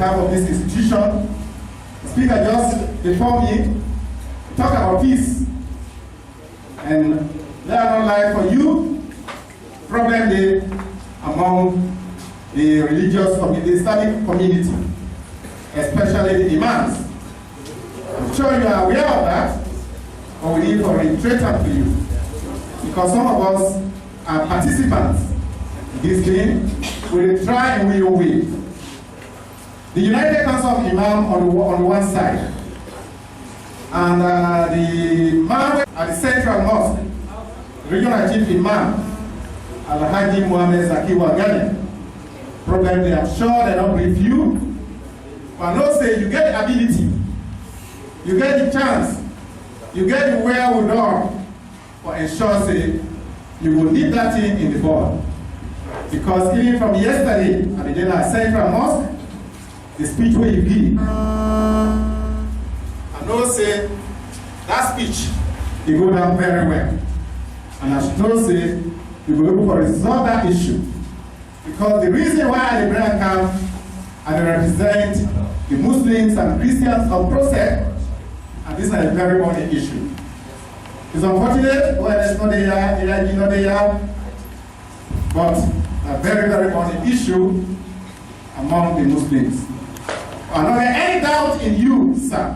of this institution. The speaker just before me talk about peace. And they are not like for you, problem they among the religious community, the Islamic community, especially the imams. I'm sure you are aware of that, but we need to reiterate that to you. Because some of us are participants in this thing, we will try and we will win. The United Council of Imam on one side, and the Imam at the Central Mosque, Regional Chief Imam, Al-Hadi Muhammad Zaki Wagani. Probably, I'm sure they don't brief you, but no say you get the ability, you get the chance, you get the wherewithal for ensure say you will lead that thing in the board. Because even from yesterday at the General Central Mosque, the speech where you give, I know say that speech it go down very well. And I should know say we will be able to resolve that issue. Because the reason why the Brand come and they represent the Muslims and Christians of Process, and this is a very important issue. It's unfortunate when it's not there, but a very, very important issue among the Muslims. And not any doubt in you, sir,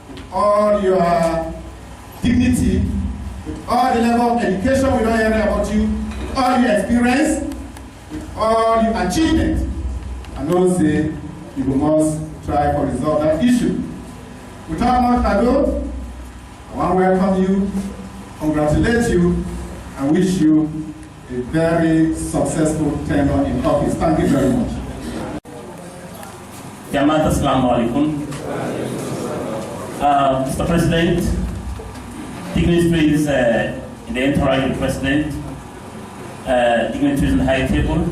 with all your dignity, with all the level of education we don't hear about you, with all your experience, with all your achievement, I know say you must try to resolve that issue. Without much ado, I want to welcome you, congratulate you, and wish you a very successful tenure in office. Thank you very much. Jamaat, Assalamu alaikum. Mr. President, dignitaries in the entourage of the President, dignitaries in the high table,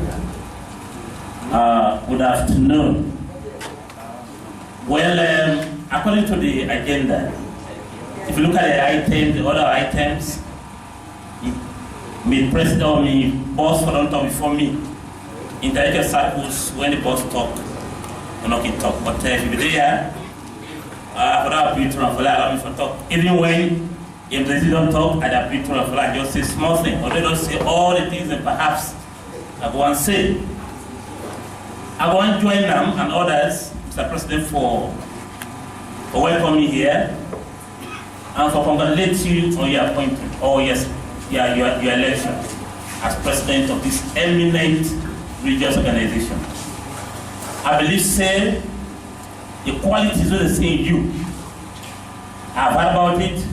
good afternoon. Well, according to the agenda, if you look at the other items, me president or me boss for don't talk before me. Intellectual circles, when the boss talk, we're not going talk. But if you're there, for that appeal to allow me for talk. Even when if they don't talk, I'd appeal to I just say small thing, or they don't say all the things that perhaps I go and say. I want to join them and others, Mr. President, for welcoming me here and for congratulating you on your appointment, or yes, your election as president of this eminent religious organization. I believe, say, the qualities that they say in you. I've heard about it,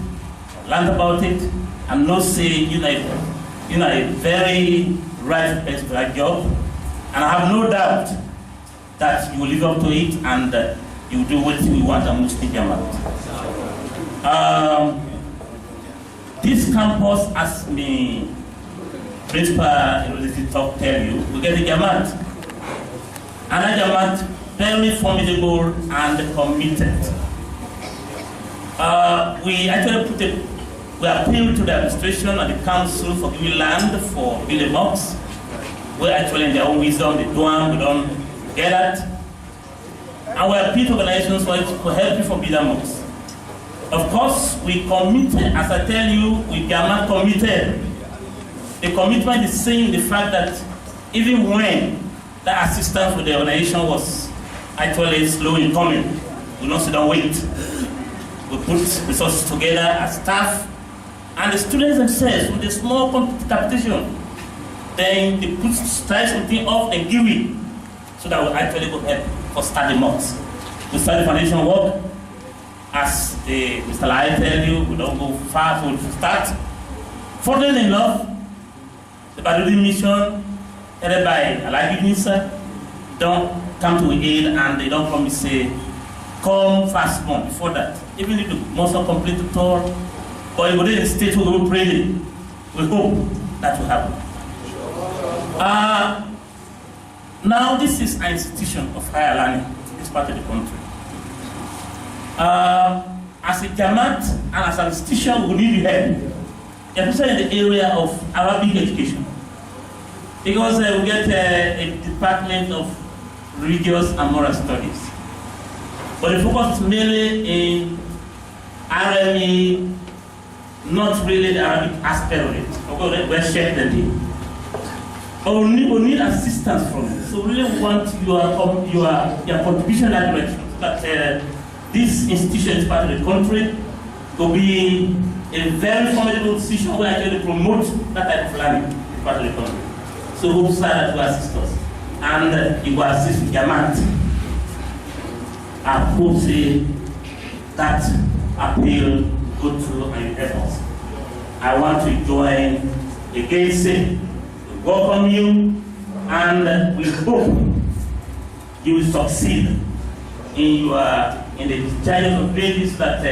learned about it, and know say you know a very right person for that job. And I have no doubt that you will live up to it and you will do what we want and Muslim Jamaat. This campus, as me principal university talk tell you, we get the Jamaat. And a Jamaat very formidable and committed. We actually we appeal to the administration and the council for giving land for building mosques. We actually in their own wisdom, they don't get that. And we appeal to organizations for help you for building mosques. Of course, we committed, as I tell you, we Jamaat committed. The commitment is saying the fact that even when the assistance for the organization was actually slow in coming, we don't sit down wait. We put resources together as staff and the students themselves with a small competition. Then they try something off and give it so that we actually go help for study mosques. We start the foundation work. As Mr. Lai tell you, we don't go far to start. Fortunately enough, the Badudi mission, headed by Alagi Nisa, don't come to aid and they don't promise say, come fast more before that. Even if the must not complete the tour, or if within the state we will pray, we hope that will happen. Now this is an institution of higher learning in this part of the country. As a Jamaat and as an institution, we need help, especially in the area of Arabic education. Because we get a department of religious and moral studies. But the focus is mainly in RME, not really the Arabic aspect of it. Okay, we're sharing the deal. But we need assistance from you. So we really want your contribution in that direction. That this institution is part of the country to be a very formidable institution where actually promote that type of learning in part of the country. So hope that will assist us. And you will assist with Yamat. I hope that appeal go through and help us. I want to join again, we welcome you, and we hope you will succeed in the challenges of babies that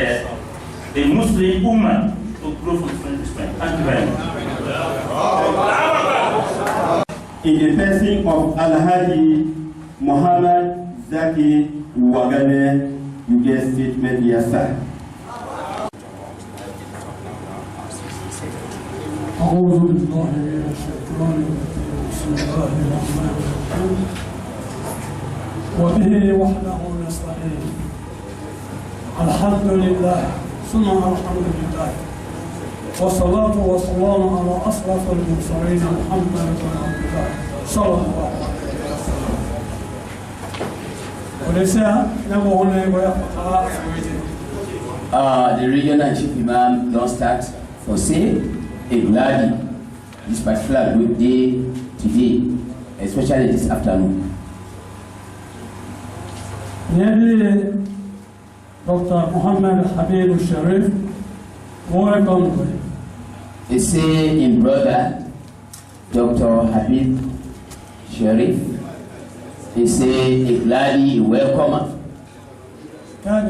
the Muslim Ummah will grow from strength to strength. Thank you very much. In the person of Alhaji Muhammad Zaki Wagane, you get statement, yes, sir. أعوذ بالله من الشيطان الرجيم بسم الله الرحمن الرحيم وبه وحده نستعين الحمد لله ثم الحمد لله والصلاة والسلام على أشرف المرسلين محمد بن عبد الله صلى الله عليه وسلم ولسا نبغى نقول The regional chief imam don't start for say a gladly this particular good day today, especially this afternoon. Maybe Dr. Muhammad Habib Sharif, welcome. They say in brother Dr. Habib Sharif, they say a gladly welcome. And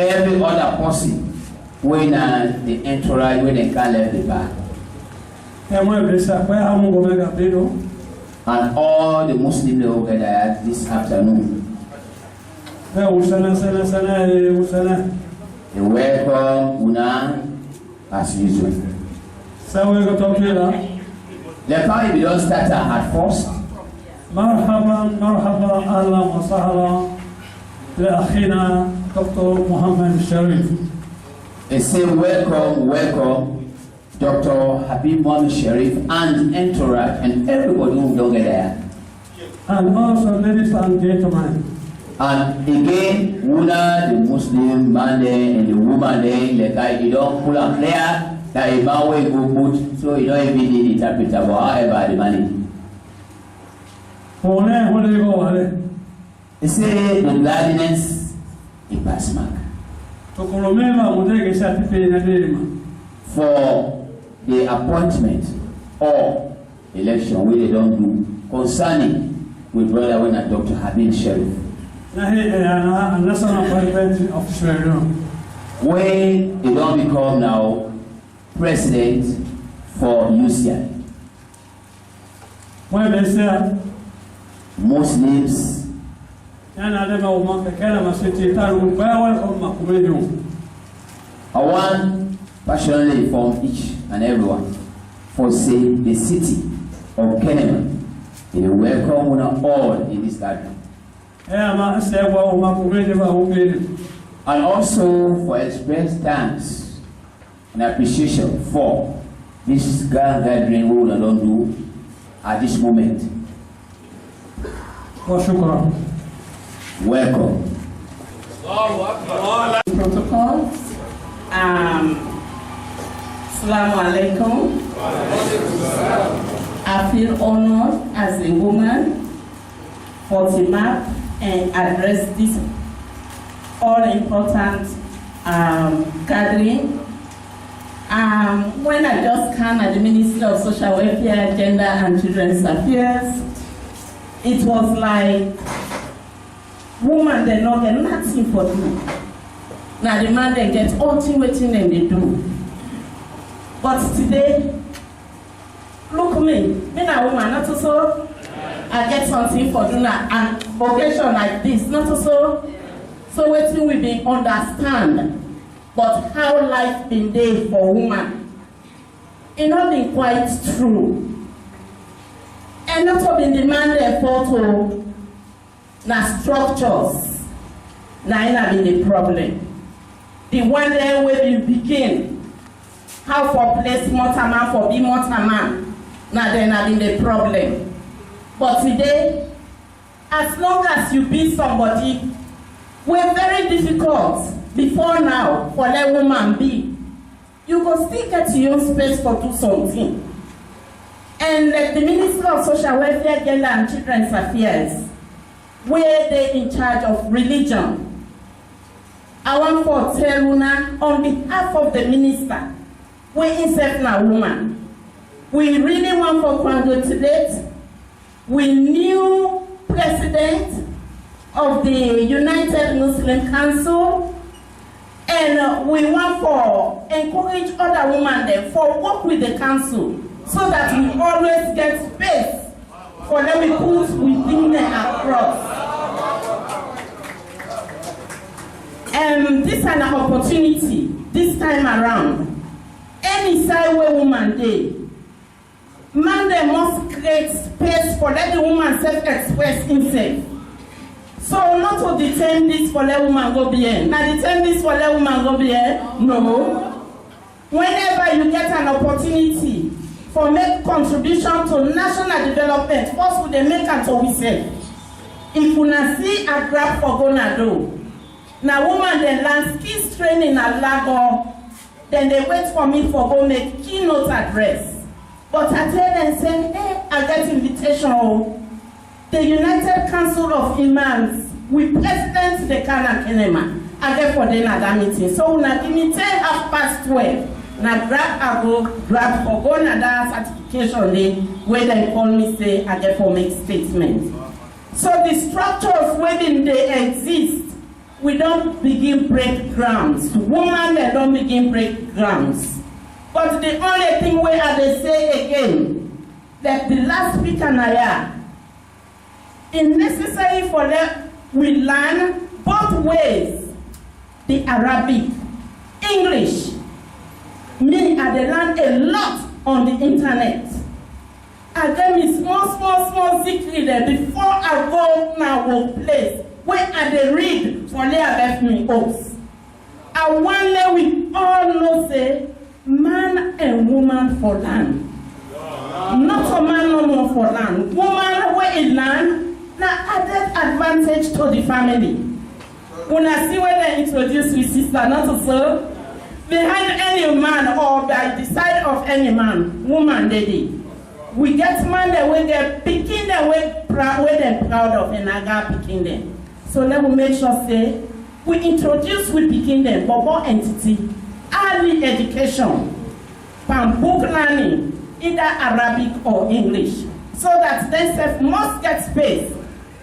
every other person when the entourage when they can't leave the bar. And all the Muslims they will gather this afternoon. They welcome Una as usual. The party don't start at first. مرحبا مرحبا اهلا وسهلا لاخينا دكتور محمد الشريف. They say welcome Dr. Habib Muhammad Sharif and entourage and everybody who don't get there. And also ladies and gentlemen. And again, Una, the Muslim man there and the woman there, the guy you don't pull up there, that a man will go put, so you don't even need interpreter, but however the money. They say the gladness in Basmak. For the appointment or election where they don't do concerning with brother when Dr. Habib Sharif. When they don't become now president for UCI. Muslims I want passionately inform each and everyone for say the city of Keneman. They welcome all in this gathering. And also for express thanks and appreciation for this grand gathering we will not do at this moment. Welcome. Protocol. Assalamu alaikum. I feel honored as a woman for the map and address this all-important gathering. When I just came at the Ministry of Social Welfare, Gender and Children's Affairs, it was like, woman, they not get nothing for do. Now the man, they get all thing waiting and they do. But today, look me a woman, not so I get something for do now, and occasion like this, not so waiting we be understand, but how life been there for woman. It not been quite true. And also been demanded photo na structures. Na it have been the problem. The one day where you begin, how for place Motaman for be Motaman, now then have been the problem. But today, as long as you be somebody, we're very difficult before now for let woman be. You go still get your own space for do something. And like the Minister of Social Welfare, Gender and Children's Affairs, where they in charge of religion, I want to tell Una, on behalf of the minister, we insert now woman. We really want to congratulate we new president of the United Muslim Council, and we want to encourage other women there for work with the council so that we always get space for them to put within them across. This is an opportunity this time around. Any side where woman dey, man they must create space for let the woman self-express himself. So not to detain this for let woman go here. Now detain this for let woman go here. No. Whenever you get an opportunity for make contribution to national development, first would they make and to we say. If you not see a grab for gonna do. Now woman then learn skills training at Lagos, then they wait for me for go make keynote address. But I tell them, say, hey, I get invitation. The United Council of Imams, we President the Kana Kenema, I get for them at that meeting. So when I give me 12:30, now grab for go na that certification day, where they call me say, I get for make statement. So the structures within they exist, we don't begin break grounds. Women, they don't begin break grounds. But the only thing where they say again, that the last speaker Naya, it's necessary for them we learn both ways, the Arabic, English. Me, I learn a lot on the internet. I get me small secret there before I go now workplace. When I dey read for they left me oaths. I want let we all know say man and woman for land. Not a man no more for land. Woman where it land, now added advantage to the family. When I see when they introduce with sister, not to serve, behind any man or by the side of any man, woman lady. We get man that we get picking them we proud of and I got picking them. So let me make sure say we introduce with picking them Bobo entity, early education, from book learning, either Arabic or English, so that they must get space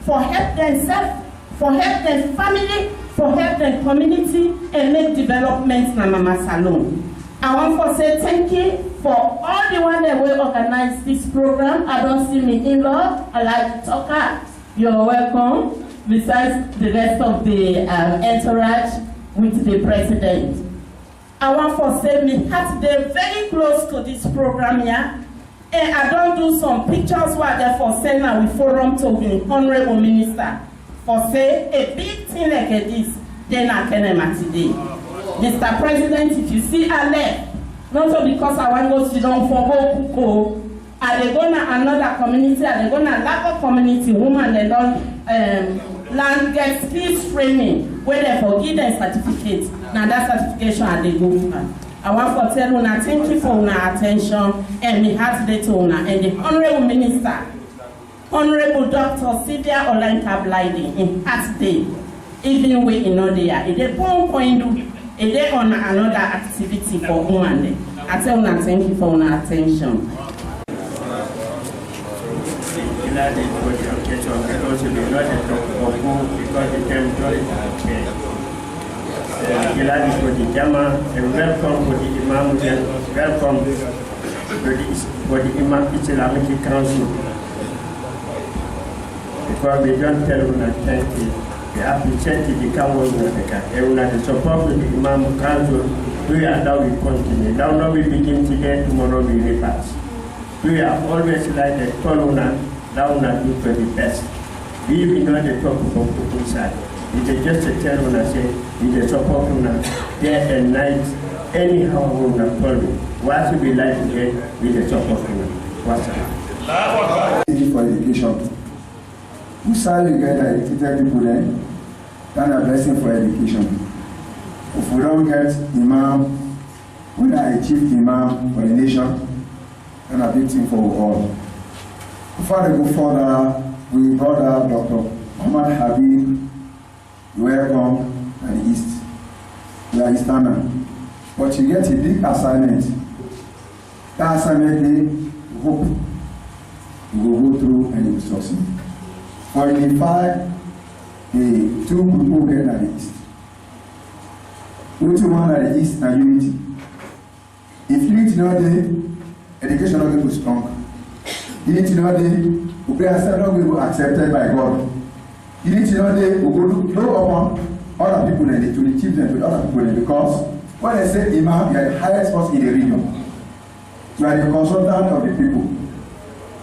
for help themselves, for help their family, for help their community, and make development na Mama Salon. I want to say thank you for all the one that will organize this program. I don't see me in-law, I like to talk. You're welcome. Besides the rest of the entourage with the president. I want to say me heart they very close to this program here. And I don't do some pictures where they for say now we forum to the honorable minister. For say a big thing like this, then I can today. Mr. President, if you see I left, not so because I want to go sit down for go, are they gonna another community, are they gonna lack of community woman they don't land get skills training where they forgive their certificates. Now that certification are they go for. I want to tell Una thank you for Una attention and me heart day to Una and the Honorable Minister, Honorable Dr. Sylvia Olenka Blyden in heart day, even we in Odia. If they point do, if they on another activity for women. I tell Una thank you for Una attention. Because it came okay. Giladi for the Jama and welcome for the Imam and welcome for the Imam Islamic Council. Because we don't tell you that thank you. We appreciate the Council and the support of the Imam Council. We are now we continue. Now we begin today, tomorrow we repass. We are always like a colonna. that una do for the best. We know the talk about people side. It is just a tell una say, it is support una day and night, anyhow una follow. What we like to get, it is support una. What's up? For education. Who side you get educated people then? Kind of blessing for education. If we don't get imam, we not achieve imam for the nation, and a big thing for all. Before they go further, we brother Dr. Muhammad Habib, welcome at the East. You are Easterner. But you get a big assignment. That assignment they hope you will go through and you will succeed. For unify the two people get at the East. Which one at the East and unity? If unity not there, education not going to be strong. Unity not there, we pray ourselves not going to be accepted by God. Unity not there, we go low upon other people and to achieve them with other people because when they say Imam, you are the highest person in the region. You are the consultant of the people.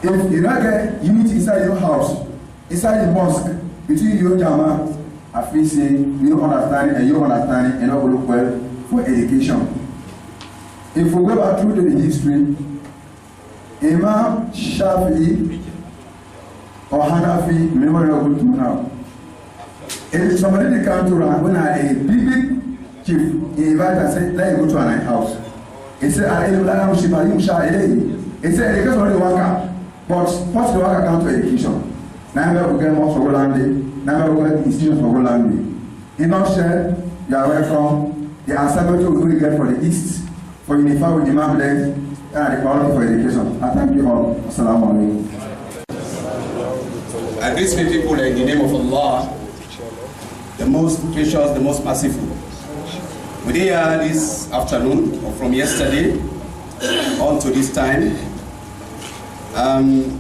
If you don't get unity inside your house, inside the mosque, between your Jama, I feel say you don't understand and you understand and not look well for education. If we go back through to the history, Imam Shafi'i or Hanafi, memory of good to now. If somebody they come to run when I a big chief, he invite and say, let you go to my house. He said, I don't know if I'm shy. He said, because of the worker, but first the worker come to education. Now we get more for Golandi, now we get institutions for Golandi. Imam said, you are welcome. The assignment we will get for the East, for unify with Imam Length, and the quality for education. I thank you all. Assalamu alaikum. I greet me people in the name of Allah, the most gracious, the most merciful. We did here this afternoon, or from yesterday, on to this time.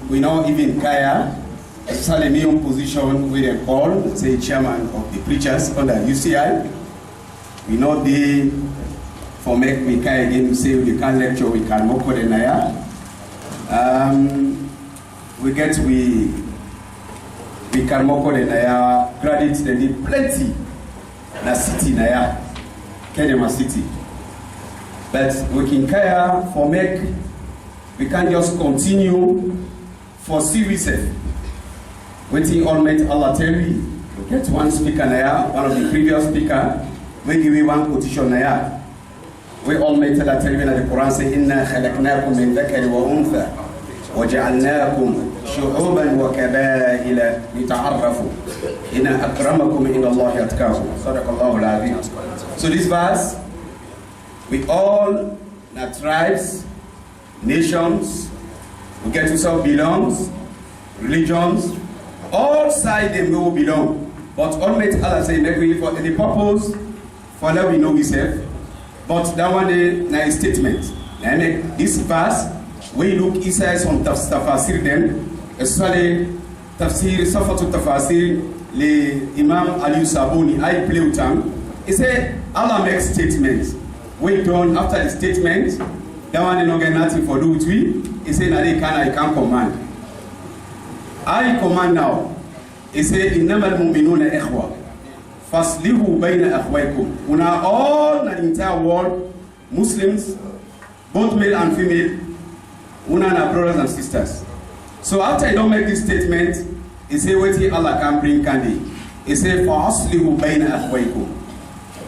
We know even Kaya, especially me in position with them all, say chairman of the preachers under UCI. We know they, for make me Kaya again, we say we can't lecture, we can work with Naya. We can work with Naya, graduates, they need plenty in the city, Naya. Kedema City. But we can care for make, we can just continue for serious. Waiting Almighty Allah tell me, we get one speaker now, one of the previous speaker, we give you one quotation now. We Almighty Allah tell me that the Quran says, Inna khalaqnakum min dhakari wa untha, wa ja'alnakum shu'uban wa kabaila lita'arrafu. Inna akramakum inna Allahi atqakum. Sadaqallahu al-azim. So this verse, we all, the tribes, nations, we get to self belongs, religions, all sides they will belong. But Almighty Allah say, maybe for the purpose, for now we know we serve. But that one is a statement. And this verse, we look inside some tafsir then, especially tafsir, Safatu tafsir, the Imam Ali Sabuni, I play with him. He said, Allah makes statements. We done after the statement, that one is not get nothing for do with we. He said, I can't command. I command now. He said, Innamal mu'minuna ikhwa. Faslihu bayna akhwaykum. We are all in the entire world, Muslims, both male and female, we are brothers and sisters. So after I don't make this statement, he said, wait Allah can bring candy. He said, Faslihu bayna akhwaykum.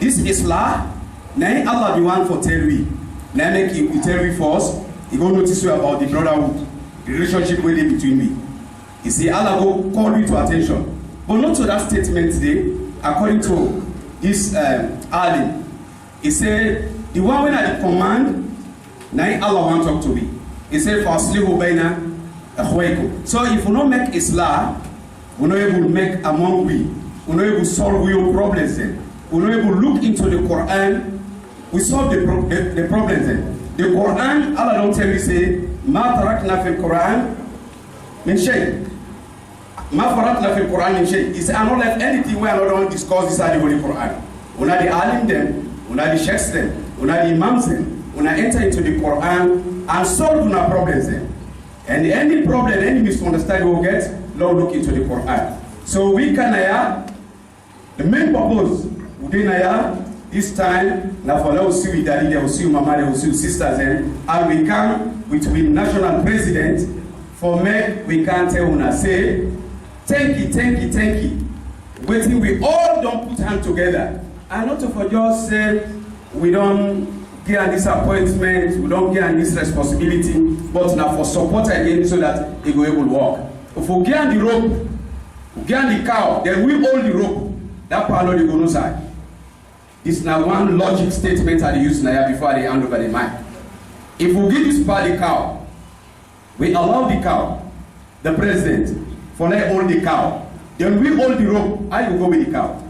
This Islam, now Allah the one for tell we. Now make you tell we first, he go notice you about the brotherhood, the relationship within between me. He say Allah go call you to attention. But not to that statement today, according to this alim. He said, the one when I command, now Allah want to talk to me. He said, Faslihu bayna akhwaykum. So if we don't make Islam, we not able to make among we not able to solve real problems then. We're not able to look into the Quran, we solve the problems then. The Quran, Allah don't tell you, say, Ma tarakna fil Quran min shay. Ma faratna fil Quran min shay. He said, I don't left anything where I don't discuss this in the Holy Quran. When I the alim them, when I the sheikhs them, when I the imams them, when I enter into the Quran and solve our problems then. And any problem, any misunderstanding will get, Lord look into the Quran. So we can the main purpose within this time, now for those who daddy, they will see mama, they will see sisters, and we come with national president for make we can tell una say, thank you. Waiting, we all don't put hands together. And not for just say we don't get this appointment, we don't get this responsibility, but now for support again so that it will able to work. If we get the rope, we get the cow, then we hold the rope. That part of the go side. It's now one logic statement I use now before they hand over the mic. If we give this part the cow, we allow the cow, the president, for let hold the cow. Then we hold the rope, I will go with the cow.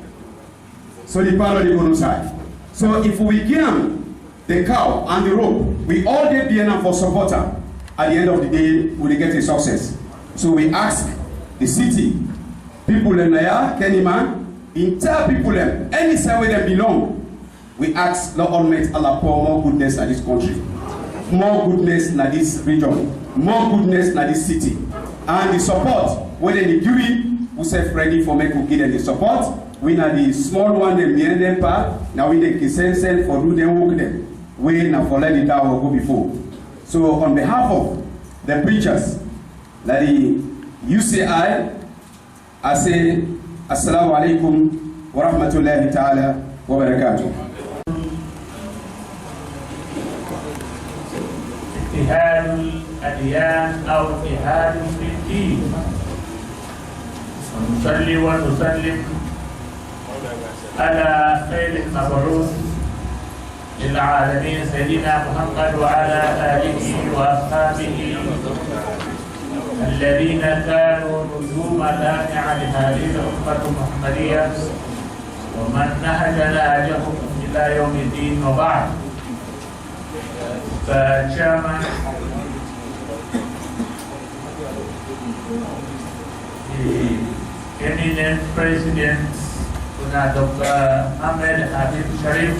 So the part of the go side. So if we give the cow and the rope, we all get BNM for supporter. At the end of the day, we will get a success. So we ask the city, people in Naya, Kennyman, entire people, any side where they belong, we ask Lord Almighty Allah pour more goodness in this country, more goodness in this region, more goodness in this city. And the support, whether they do it, we say ready for make we give them the support. We are the small one, the behind them part, now we the send for do them work them. We now for let it down or go before. So on behalf of the preachers, like the UCI, I say Assalamu alaikum wa rahmatullahi ta'ala wa barakatuh. اتحاد الأديان أو اتحاد في الدين. ونصلي ونسلم على خير المبعوث للعالمين سيدنا محمد وعلى آله وأصحابه الذين كانوا نجوم لامعة لهذه الأمة المحمدية ومن نهج نهجهم إلى يوم الدين وبعد. Chairman, the eminent President Dr. Ahmed Habib Sharif,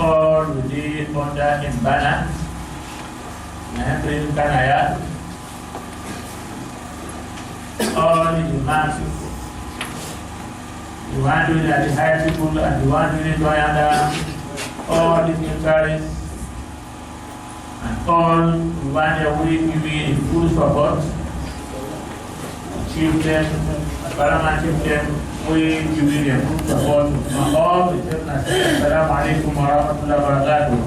all the Honda in Bana, Mahendrin Kanaya, all the imams, the one doing at the high school and the one doing it all the militaries and all the one that we give in full support, chieftain, paramount chieftain, we give them full support. All the children say, Assalamu alaikum wa rahmatullahi wa barakatuh.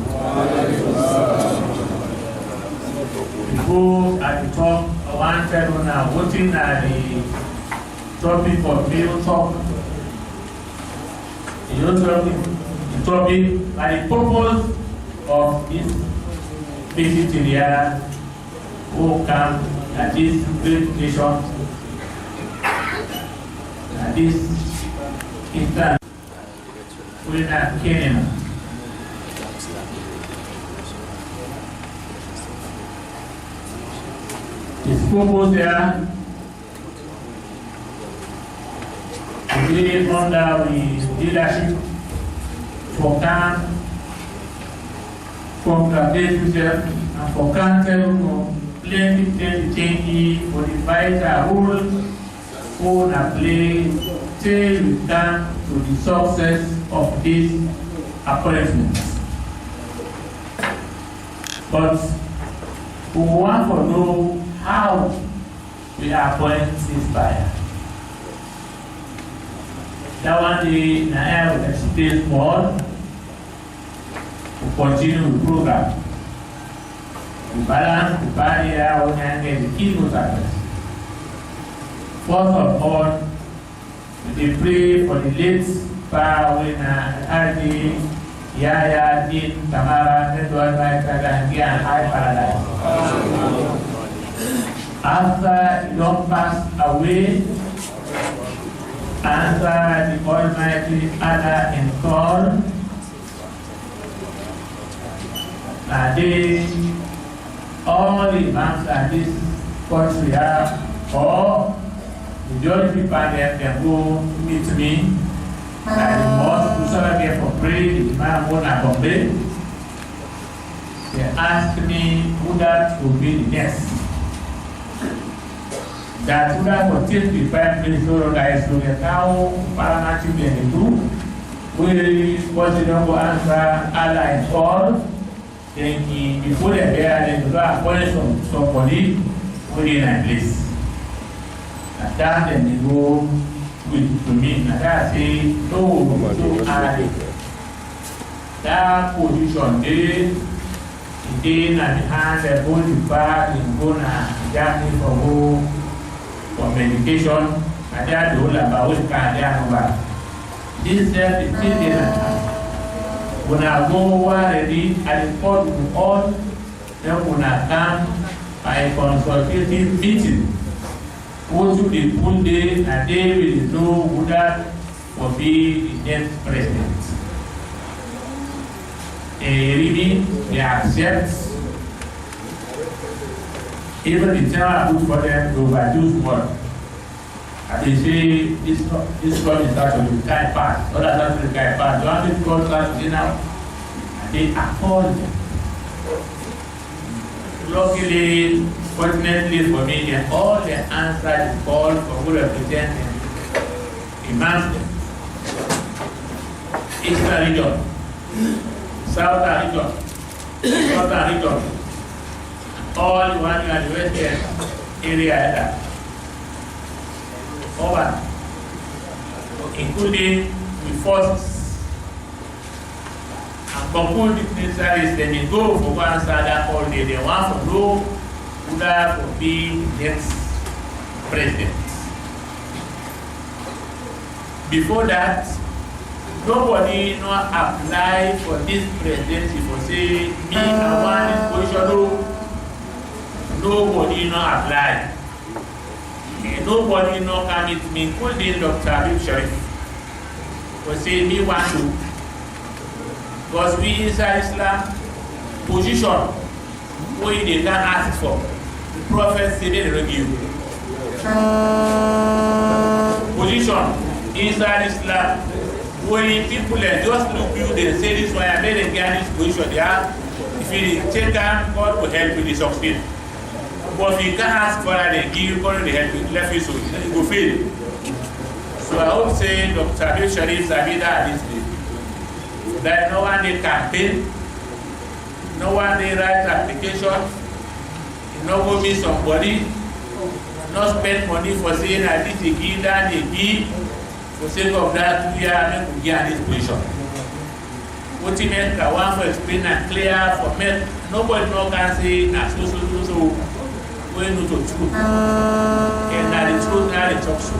Before at the top, I wanted to now voting at the topic of real talk. Topic and the purpose of this visit area who come at this great nation at this instant within Kenya. This purpose there is really under the leadership for can congratulate yourself and for can tell you plenty change for the vital role who na play till we come to the success of this appointment. But we want to know how we appoint this buyer. That one day I will explain more. We continue the program. We balance the barrier and the key motives. First of all, we pray for the late Parawina Adi Yaya Din Tamara Edward Maikagangia and High Paradise. After he don't pass away, answer the Almighty Allah in call. All the imams at this country have, or majority people there can go meet me. And the most who get for pray, the imam won't complain. they asked me who that would be the next. That who that would take the Prime Minister guys to get now parliamentary being do. We want to know answer Allah in all. Then before they bear, then you appoint somebody within a place. And that then they go with to me. And that say, no, so I that position they in the hand they hold the bag in gonna jamming for home for medication. And that the whole about which can they over. This is the thing when I go already, I report to all, then when I come by a consultative meeting, go to the full day, and they will know who that will be the next president. They accept, even the time I put for them to overdo work. And they say, this one is actually the guy pass, or that's actually the guy pass. You want to call that now? And they afford them. Luckily, fortunately for me, they all the answer the call for who represent them. Imam, Eastern region, Southern region, Northern region, all the one in the western area. Over, including the forces and conclude the necessaries, then they go for one side all day. They want to know who that will be next president. Before that, nobody not apply for this presidency for say me I want this position. Nobody not apply. Nobody no come with me, including Dr. Habib Sharif. We say me want to. Because we inside Islam position where they can ask for. The Prophet said they will give. Position inside Islam where people just look you, they say this why I made a get this position there. If you take time, God will help you to succeed. But if you can't ask for that, they give you God will help you, left you so you go fail. So I would say Dr. Habib Sharif Zabida at this day. That no one they campaign, no one they write application, no go meet somebody, no spend money for saying that this they give, that they give, for sake of that we are make we get this position. What you make I want to explain and clear for me, nobody no can say so we know the truth. And that the truth now they talk so.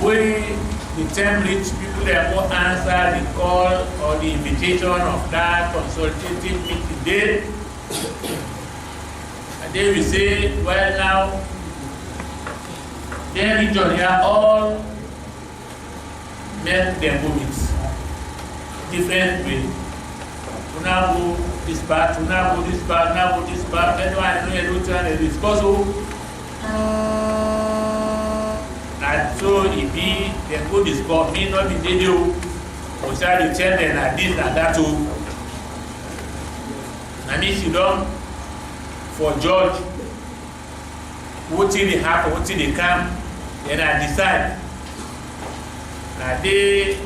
We the time rich people that will answer the call or the invitation of that consultative meeting day. And they will say, well now, their region here all make their movements different ways. To now go this part, to now go this part, now go this part, then I know you trying to discuss. And so if they go discuss, me not be video, or say they tell them that this and that too. And if you don't for judge, what till they happen, what till they come, then I decide. Now they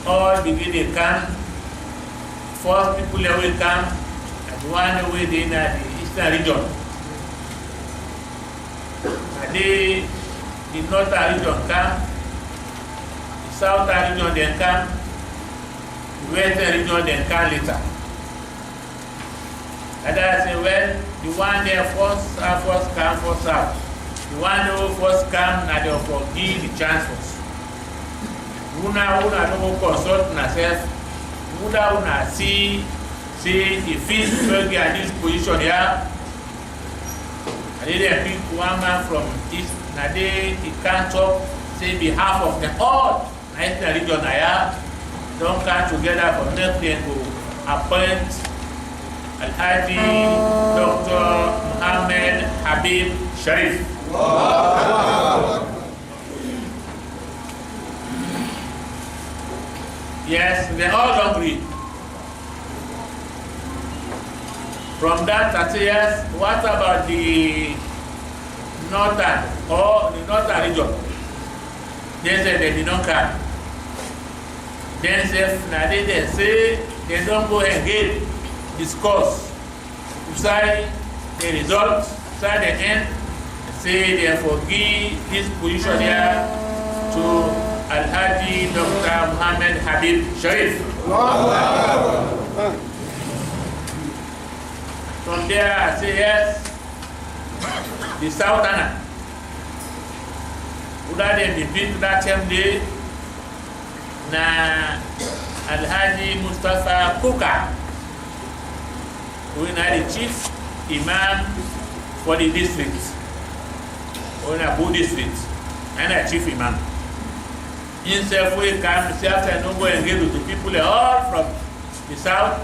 all begin to come. First people that will come, and one way they in the eastern region. And they the northern region come, the southern region then come, the western region then come later. And I say, well, the one there first come, first out. The one who first come, now they will give the chance first. Una don't consult myself. Una see the field will get this position here. And then they pick one man from east. Now they can't talk, say behalf of them all. Nice region here. Don't come together for nothing to appoint Al-Hadi Dr. Muhammad Habib Sharif. Yes, they all agree. From that, I say yes. What about the northern or the northern region? They say they did not come. Then they say they don't go engage, discuss, decide the result, decide the end, say they forgive this position here to Alhaji Dr. Muhammad Habib Sharif. From there I say yes, the Southerner. Uda dem the been to that same day na Alhaji Mustafa Kuka, who is the chief imam for the district, or in Abu district, and a chief imam. Himself will come himself and no go engage with the people all from the south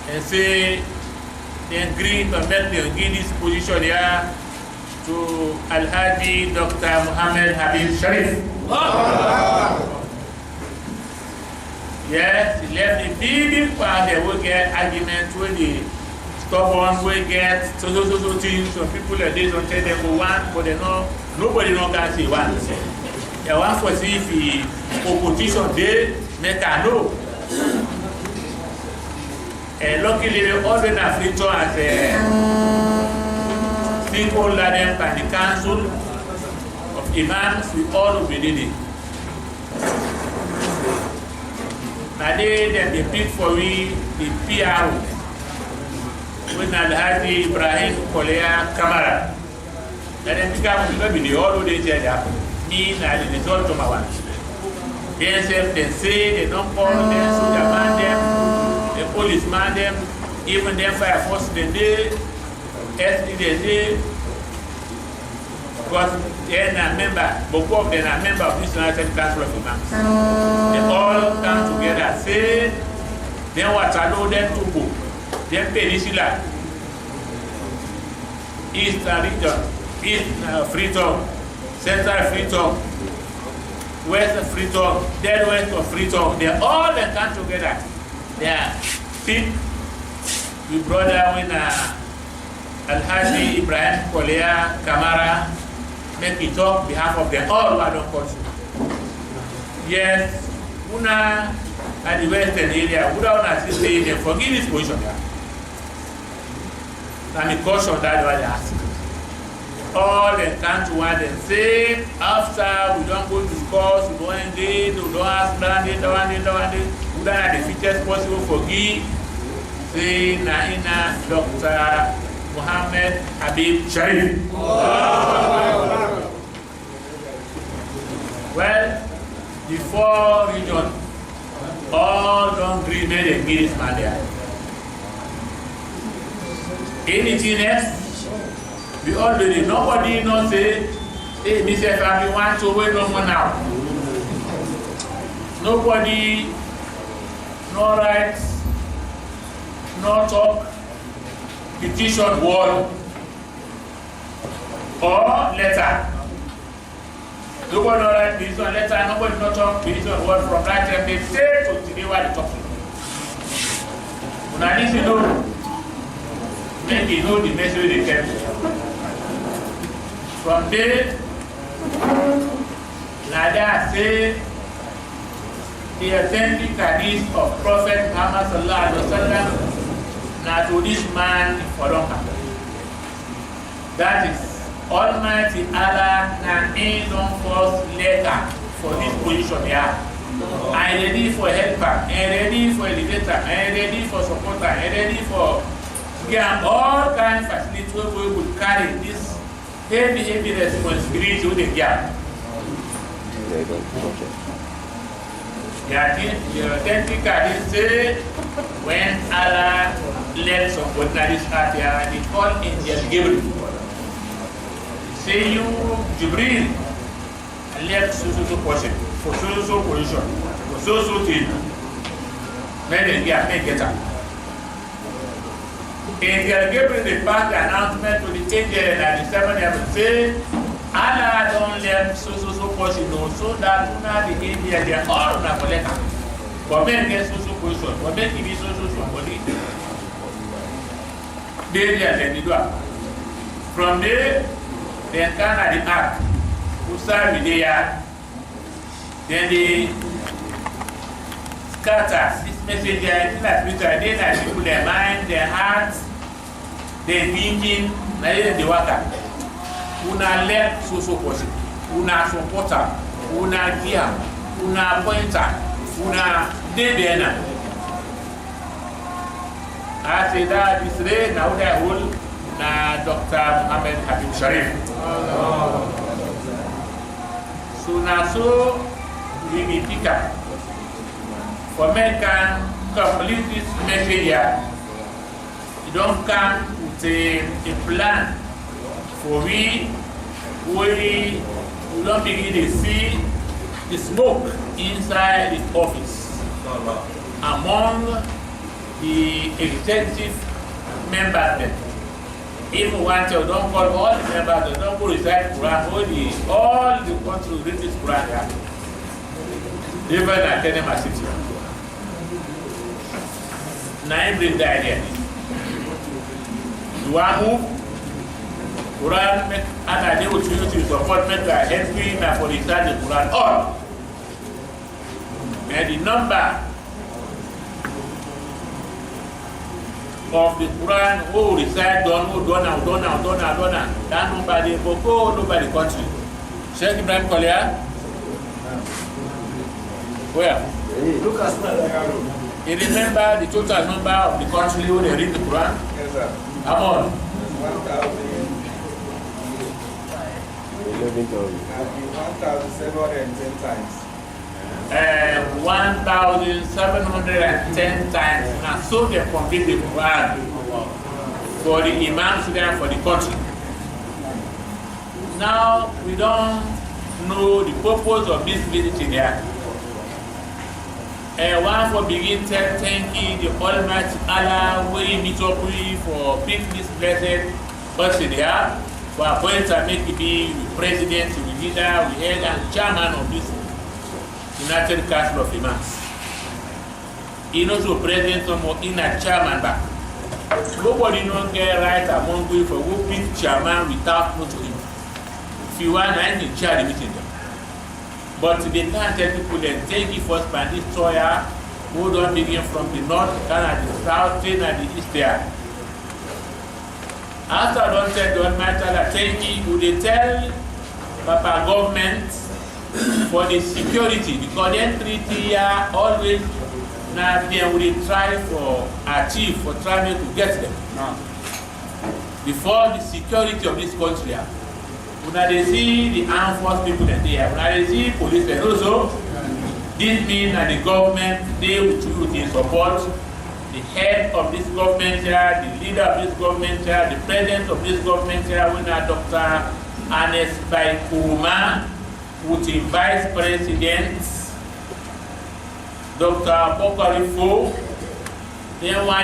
and say they agree to make the give this position here to Alhaji Dr. Muhammad Habib Sharif. Yes, he left the big part. They will get arguments with the stubborn, will get so things. Some people like this don't tell them who want, but they know nobody know can say one. They want to see if the opposition they make a know. And luckily, all the African as a people that them by the council of imams, we all obeyed it. Now they pick for we the PR with Alhaji Ibrahim Kolea Kamara. Then they become the all they say that me and the result of my one. They say they don't call them, so they man them, the police man them, even them fire force the day, SDD, because they are member, both of them are member of this United Council of Imams. They all come together, say, then what I know them to go, then Peninsula, Eastern region, East Freetown, Central Freetown, West Freetown, then West of Freetown. They all they come together. They are pick the brother with Alhaji Ibrahim Kolea Kamara, make it talk behalf of them all who are not country. Yes, Una at the western area, Una say they forgive this position there. And the caution that what they ask. All they come to one and say, after we don't go discuss, we don't engage, we don't ask, we don't have the fittest possible forgive. Say, Naina Dr. Muhammad Habib Sharif. Well, the four regions all don't agree made a Guinness man there. Anything else? We already nobody knows say, hey, Mr. Family want to wait no more now. Nobody, no rights, no talk, petition word or letter. Nobody no write petition letter, nobody no talk petition word from that time. They say to today what they talking. When I need to know, make you know the message they kept. From there, Nada say the authentic hadith of Prophet Muhammad sallallahu alaihi wasallam na to this man for long. That is Almighty Allah na don't force later for this position here. I ready for helper, I ready for elevator, I ready for supporter, I ready for all kinds of facilities where we would carry this heavy responsibility to the gap. The authentic hadith say when Allah left some ordinary heart here, they call angel Gabriel. Say you Jibril left so position for so position for so thing. Then the gap may get up. Angel Gabriel they pass the announcement to the angel and the 7 heaven say Allah don't let so portion know so that una the angel they are all na collect. For men get social position, for men give you social somebody. Then they do it. From there, they encounter the act. Who start with their, then they scatter this message they like people, their mind, their hearts, their thinking, then they work out. Una let social person, una supporter, una gear, una pointer, una debena. I say that this day now they hold na Dr. Muhammad Habib Sharif. So now so we will pick up. For men can complete this message here. You don't come with a plan. For we don't begin to see the smoke inside the office among the executive members. If we want to, don't call all the members, don't go recite Quran, all the country read this Quran here. Even at Kenema City. Now I bring the idea. You want to move? Quran make an idea with you to support make a entry now for the start the Quran all. And the number of the Quran who recite who done that nobody go nobody country. Sheikh Ibrahim Kolia. Where? Look at you remember the total number of the country who they read the Quran? Yes, sir. Come on. 1,710 times. 1,710 times. And so they complete the Quran for the Imams there for the country. Now we don't know the purpose of this visit there. One for begin thanking the Almighty Allah we meet up with for being this blessed person there. For appoint and make it be president, the leader, the head and chairman of this United Council of Imams. He also president in a chairman back. Nobody don't get right among you for who pick chairman without no to him. If you want, I can chair the meeting. But they can't tell people that take it first by this lawyer who don't begin from the north, Canada, the south, and the east there. After I don't tell the Almighty Allah, take it, would they tell Papa government for the security, because then treaty always now they will try for achieve, for trying to get them. No. Before the security of this country, when they see the armed force people that they have, when they see police, and also this means that the government, they will support the head of this government here, the leader of this government here, the president of this government here, when Dr. Anes Baikuma, with the vice president, Dr. Bokarifo, then why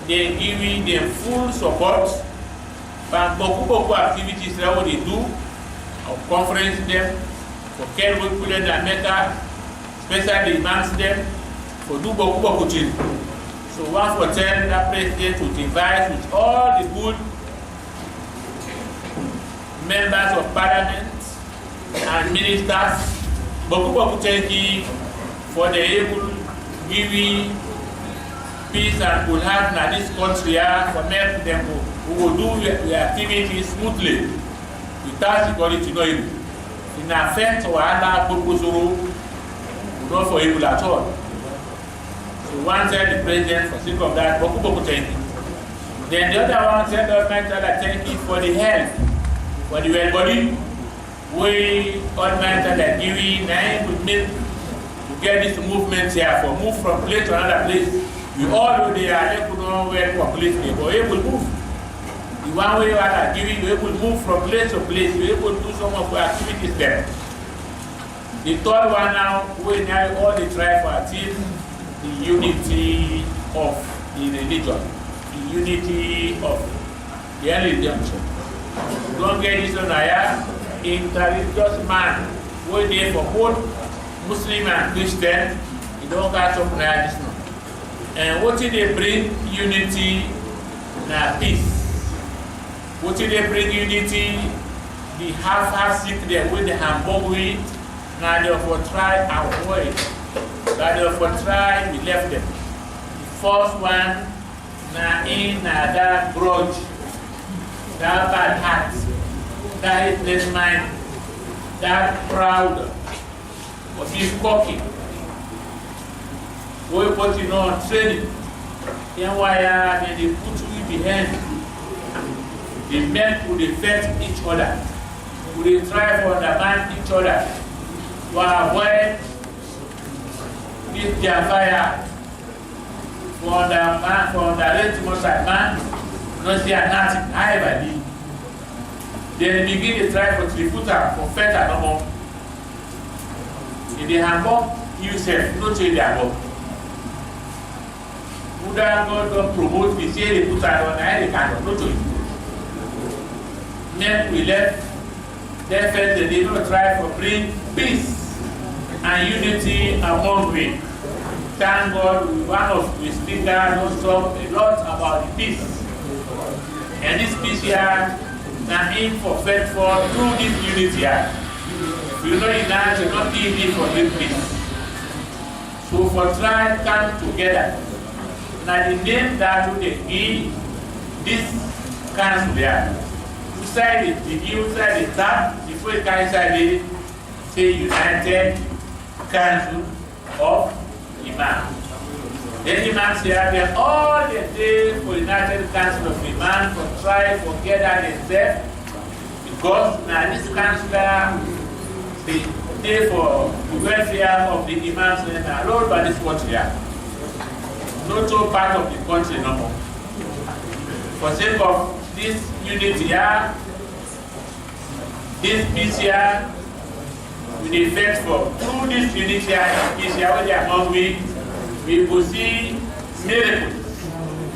they giving them full support for Boku activities that what they do, of conference them, for care with people in America, especially amongst them, for do Boku things. So one for tell that president to invite with all the good members of parliament and ministers, Boku Tenki for the able giving peace and will have in this country for make them who will do their activities smoothly without security no evil. In effect or other purpose not for evil at all. So one said the president for sake of that, Boku Tenki. Then the other one said the Almighty Allah thank you for the health, for the well-body. We Almighty Allah giving nine to make to get this movement here, for move from place to another place. We all know they are able to know where completely, but able to move. The one way you are giving, you able to move from place to place, you able to do some of the activities there. The third one now, we now all the try for achieve the unity of the religion, the unity of the religion. Don't get this on here, interreligious man, who they for both Muslim and Christian, You don't catch up now. And what did they bring? Unity and peace. What did they bring? Unity? The half sick there with the Hamburg with. Now therefore try avoid. Now therefore try we left them. The first one, now in that grudge, that bad heart, that helpless mind, that proud, of his cocky. We put you on training. Then why they put you behind. The men who defend each other, who they try to understand each other, to avoid this their fire for the man, for the legitimate man, not see nothing, however did. Then they begin to try for trifuta, for feta no more. In the Hamburg, yourself, not to the above. Buddha God don't promote the say they put on any kind of not to it. Men we left, they felt that they don't try to bring peace and unity among we. Thank God, one of the speakers knows talk a lot about the peace. And this peace here, now aim for faithful through this unity here. If you know it now, it's not easy for this peace. So for try to come together. Now the name that would be this council there. Inside the inside the top, before you can inside the say United Council of Imam. The Imams here they all the day for United Council of Imam for try to gather themselves because now this council the day for the welfare of the Imams and all by this country here. Not all part of the country no more. For sake of this unity here, this peace here, we dey fight for through this unity here, peace here, where they are among we will see miracles.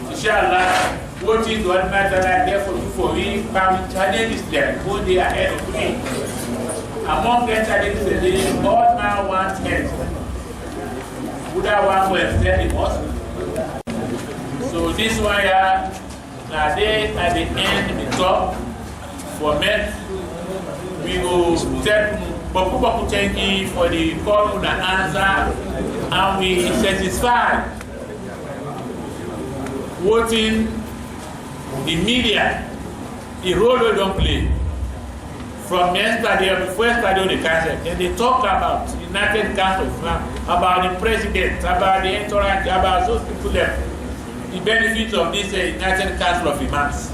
Inshallah, what is one matter that therefore for we challenge them, who they are ahead of me. Among them challenges, God now wants help. Buddha wants to extend the us. So this one here, now they at the end, the top, for men, we will take Baku Chenki for the call and answer, and we satisfy voting the media, the role they don't play. From yesterday, before yesterday, the council, and they talk about the United Council of Islam, about the president, about the entourage, about those people there. The benefits of this United Council of Imams.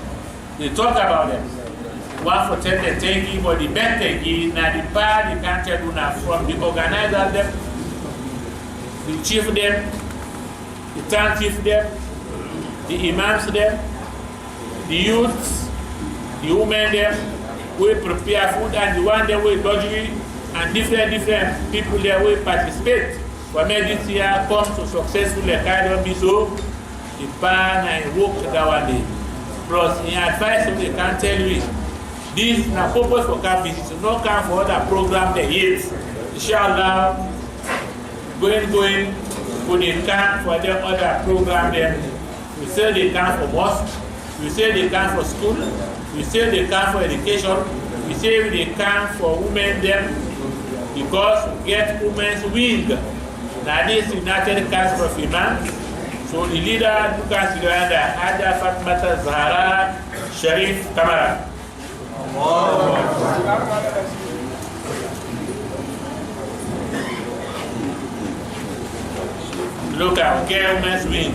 They talk about them. One for 10 the tanky, but the best tanky, now the part the country do now from the organizers them, the chief them, the town chief them, the imams them, the youths, the women them, we prepare food and the one that we luxury and different people there will participate. For me this year comes to successfully kind of be so. The ban and work that one day. Plus, in advice of the can tell you this is the purpose for campus. It's not come for other program there yet. Inshallah, going when they come for them other program there. We say they come for mosque, we say they come for school, we say they come for education, we say they come for women there because we get women's wing. Now this United Council of Imams. So the leader who can see the Haja Fatmata Zahra Sharif Kamara. Look at women's wing.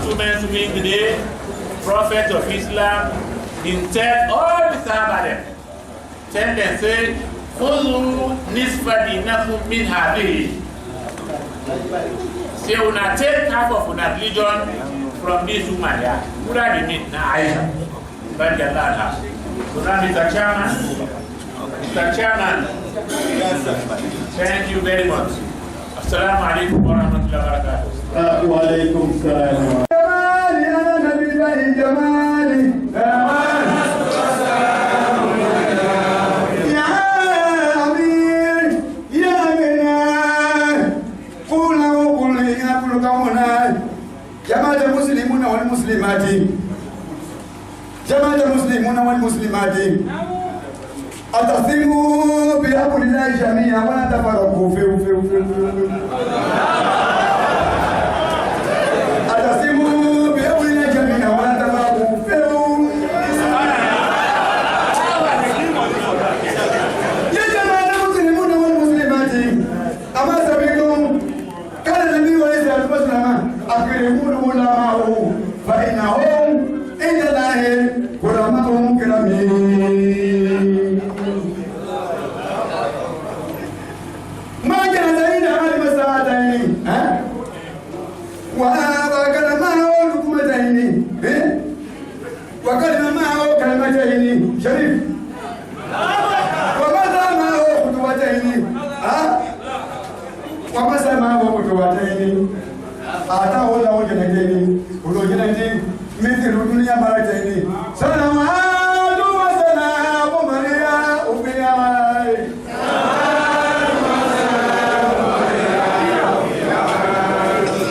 Women's wing today, Prophet of Islam, in tell all the Sahaba them. Tell them say, Khudhu nisfa dinakum min hadhihi. Say, we not take half of our religion from this woman here. Who are the meat? Now, Aisha. But the Allah. So now, Mr. Chairman. Mr. Chairman. Thank you very much. Assalamu alaikum wa rahmatullahi wa barakatuh. Wa alaikum salam. والمسلمات جماعة المسلمون والمسلمات اعتصموا بحبل الله جميعا ولا تفرقوا اعتصموا بحبل الله جميعا ولا تفرقوا يا جماعة المسلمون والمسلمات أما سبقكم كان النبي عليه الصلاة والسلام أكرموا العلماء فإنهم عند الله كرامتهم كرامين ما كان زين عالم الساعتين وكان معه حكومتين وكان معه كلمتين شريف وماذا معه خطوتين وماذا معه خطوتين أعطاه الله جنتين ولو مثل الدنيا مرتين سلام وسلام مريا وبيا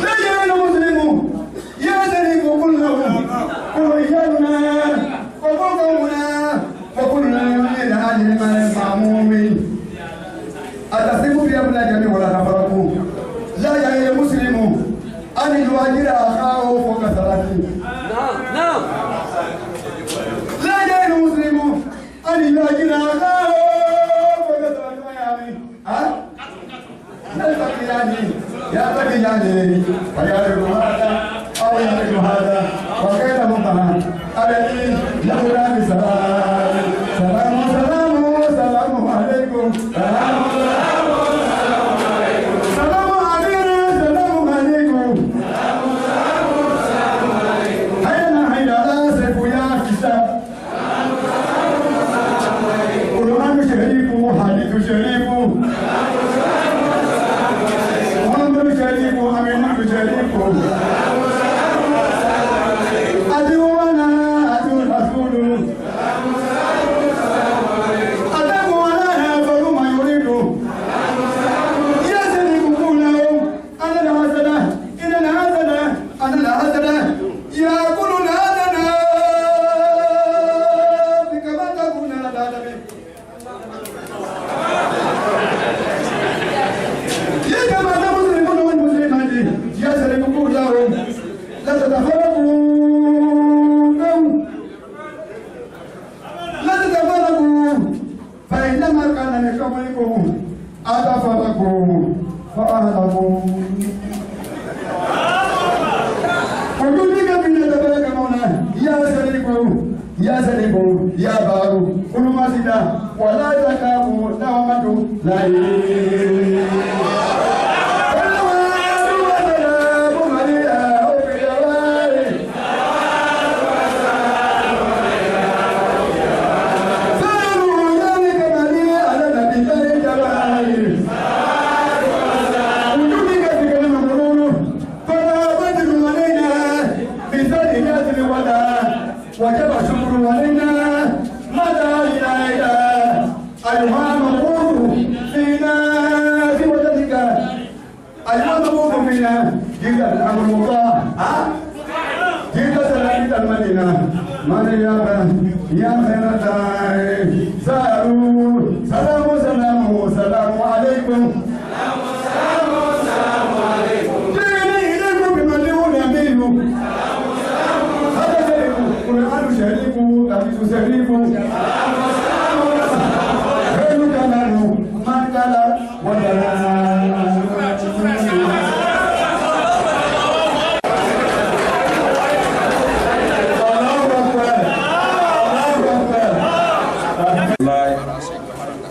لا يا مسلم يا سليم كلهم ورجالنا وفوقنا وكلنا من أهل المأمومين أتصيبوا في أبناء جميع ولا تفرقوا لا يا مسلم أن يواجه أخاه فوق ثلاثين نعم لا يا مسلم أن يواجه أخاه فوق ثلاثين يا تقياني فيعرف هذا أو يعرف هذا وكيف مقام الذي يقول بسلام سلام سلام سلام عليكم سلام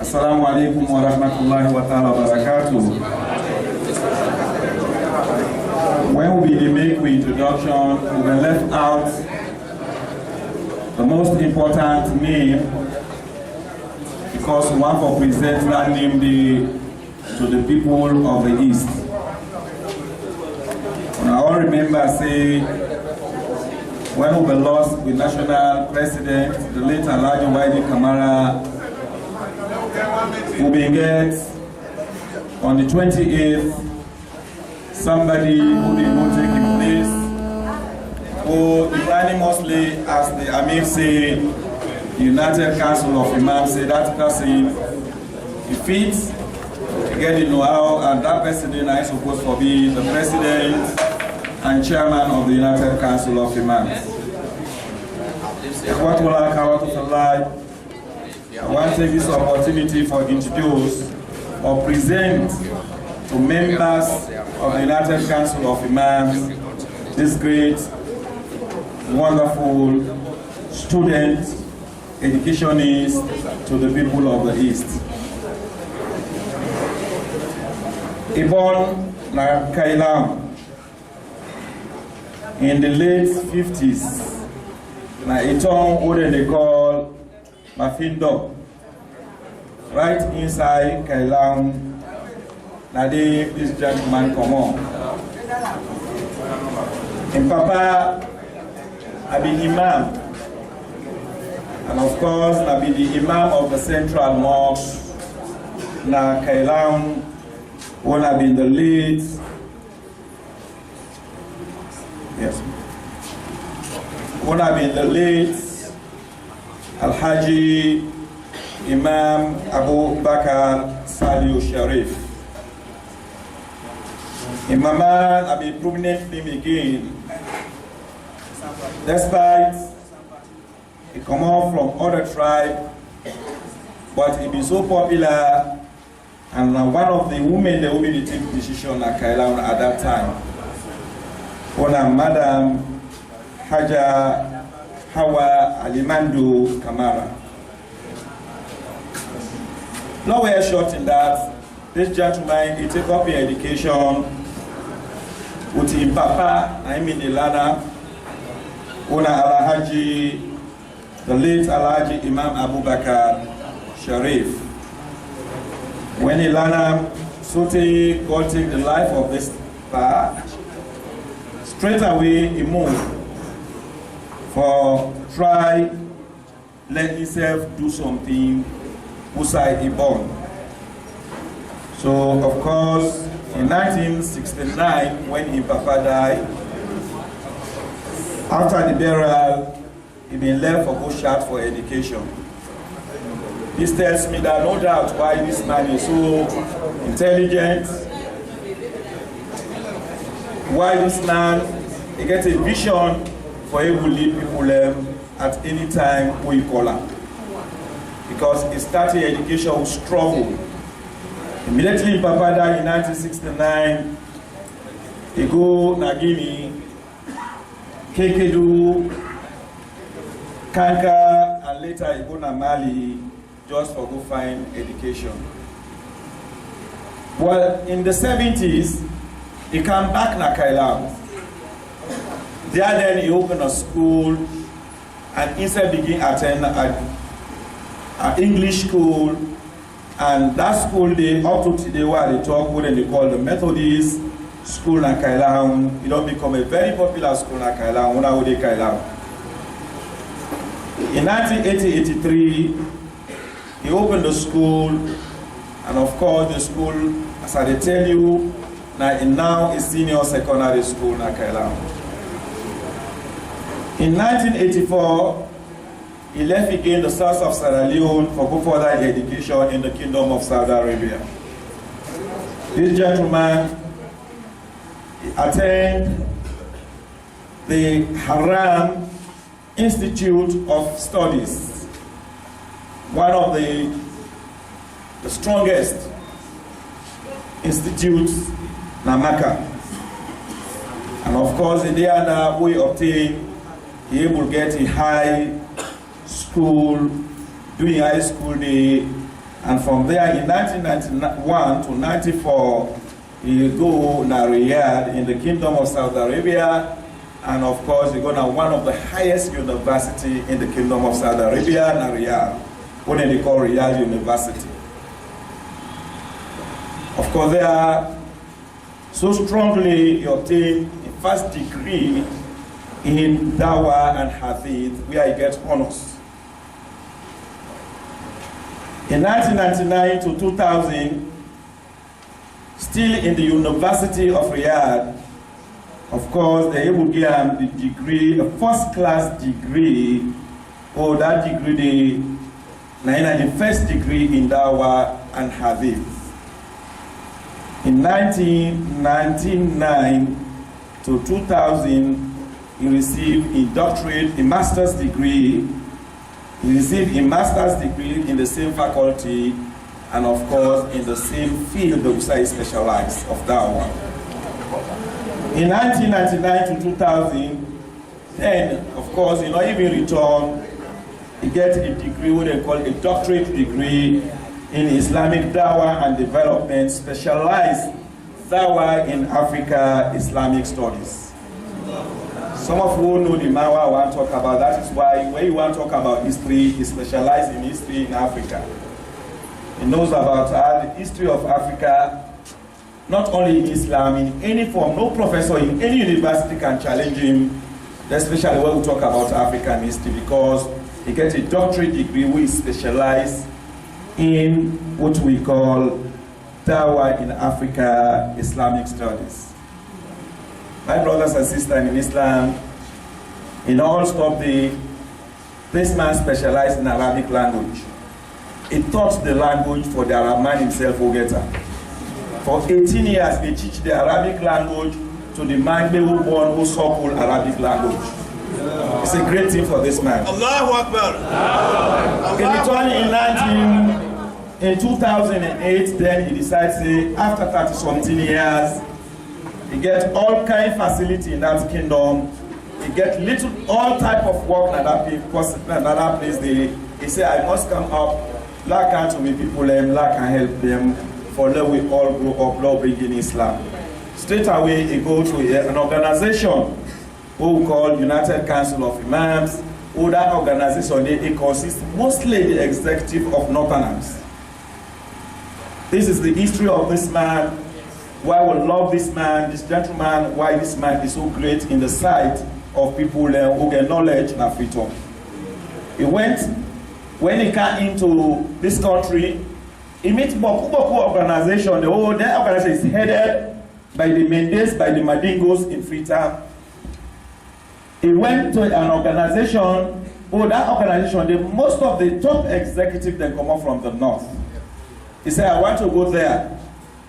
Assalamu alaikum wa rahmatullahi wa ta'ala wa barakatuh. When we make the introduction, we were left out the most important name because we want to present that name to the people of the East. And I all remember say when we lost the national president, the late Alhaji Waidu Kamara, we get on the 28th somebody who did not take his place who unanimously, as the Amir say, United Council of Imams say that person is fit, get the know-how, and that person is supposed to be the president and chairman of the United Council of Imams. I want to take this opportunity for introduce or present to members of the United Council of Imams this great, wonderful student, educationist to the people of the East. Ibn Kailam in the late 50s, na a town what they call Mafindo, right inside Kailam, na this gentleman come on. And Papa, I be Imam, and of course, I be the Imam of the Central Mosque, na Kailam, when I be the lead. Yes. When I be the lead, Al-Haji Imam Abu Bakr Saliu Sharif. Imam I be prominent name again. Despite he come out from other tribe, but he be so popular, and one of the women that will be the take decision at Kailam at that time. Ona Madam Haja Hawa Alimandu Kamara. Nowhere short in that, this gentleman, he take up his education with his papa, I mean Ilana, Ona Alhaji, the late Alhaji Imam Abu Bakr Sharif. When Ilana Sote God take the life of this pa, straight away he moved for try let himself do something outside he born. So of course in 1969 when his papa died, after the burial he been left for Bushard for education. This tells me that no doubt why this man is so intelligent, why this man he gets a vision for able to lead people at any time we call him. Because he started education with struggle. Immediately Papa died in 1969, he go Nagini, Kekedu, Kanka, and later he go to Mali just for go find education. Well, in the 70s, he came back to Kailam. There then he opened a school and instead begin attend an English school, and that school they up to today where they talk what they call the Methodist school in Kailam. It don't become a very popular school in Kailam, when I would Kailam. In 1980-83, he opened the school, and of course the school, as I tell you, now is senior secondary school in Kailam. In 1984, he left again the south of Sierra Leone for go further education in the Kingdom of Saudi Arabia. This gentleman attended the Haram Institute of Studies, one of the strongest institutes in Mecca. And of course, in the other way obtained, he able to get a high school, doing high school day, and from there in 1991 to 94, he go to Riyadh in the Kingdom of Saudi Arabia, and of course he go to one of the highest university in the Kingdom of Saudi Arabia, Riyadh, what they call Riyadh University. Of course, they are so strongly obtained a first degree in Dawah and Hadith, where he gets honors. In 1999 to 2000, still in the University of Riyadh, Of course, they will give the degree, a first-class degree, or that degree, the first degree in Dawah and Hadith. In 1999 to 2000, he received a doctorate, a master's degree. He received a master's degree in the same faculty, and of course, in the same field that he specialized of Dawah. In 1999 to 2000, then, of course, in even return, he gets a degree, what they call a doctorate degree in Islamic Dawah and Development, specialized Dawah in Africa, Islamic Studies. Some of you know the man I want to talk about. That is why when you want to talk about history, he specialized in history in Africa. He knows about the history of Africa, not only in Islam, in any form. No professor in any university can challenge him, especially when we talk about African history, because he gets a doctorate degree which is specialized in what we call Dawah in Africa, Islamic Studies. My brothers and sisters in Islam, in all stop this man specialized in Arabic language. He taught the language for the Arab man himself, Ogeta. For 18 years, he teach the Arabic language to the man who born who so-called Arabic language. It's a great thing for this man. Allahu Akbar. He returned in 2008, then he decides, after 30-something years, he gets all kind of facility in that kingdom. He gets all type of work in another place. He said, I must come up, like can to be people, like can help them, for let we all grow up, love bringing Islam. Straight away, he goes to an organization who we call United Council of Imams. Who that organization, it consists mostly the executive of Northerners. This is the history of this man, why we love this man, this gentleman, why this man is so great in the sight of people who get knowledge and freedom. He went, when he came into this country, he met Boku organization. The whole organization is headed by the Mendes, by the Madingos in Freetown. He went to an organization, that organization, most of the top executives, they come up from the north. He said, I want to go there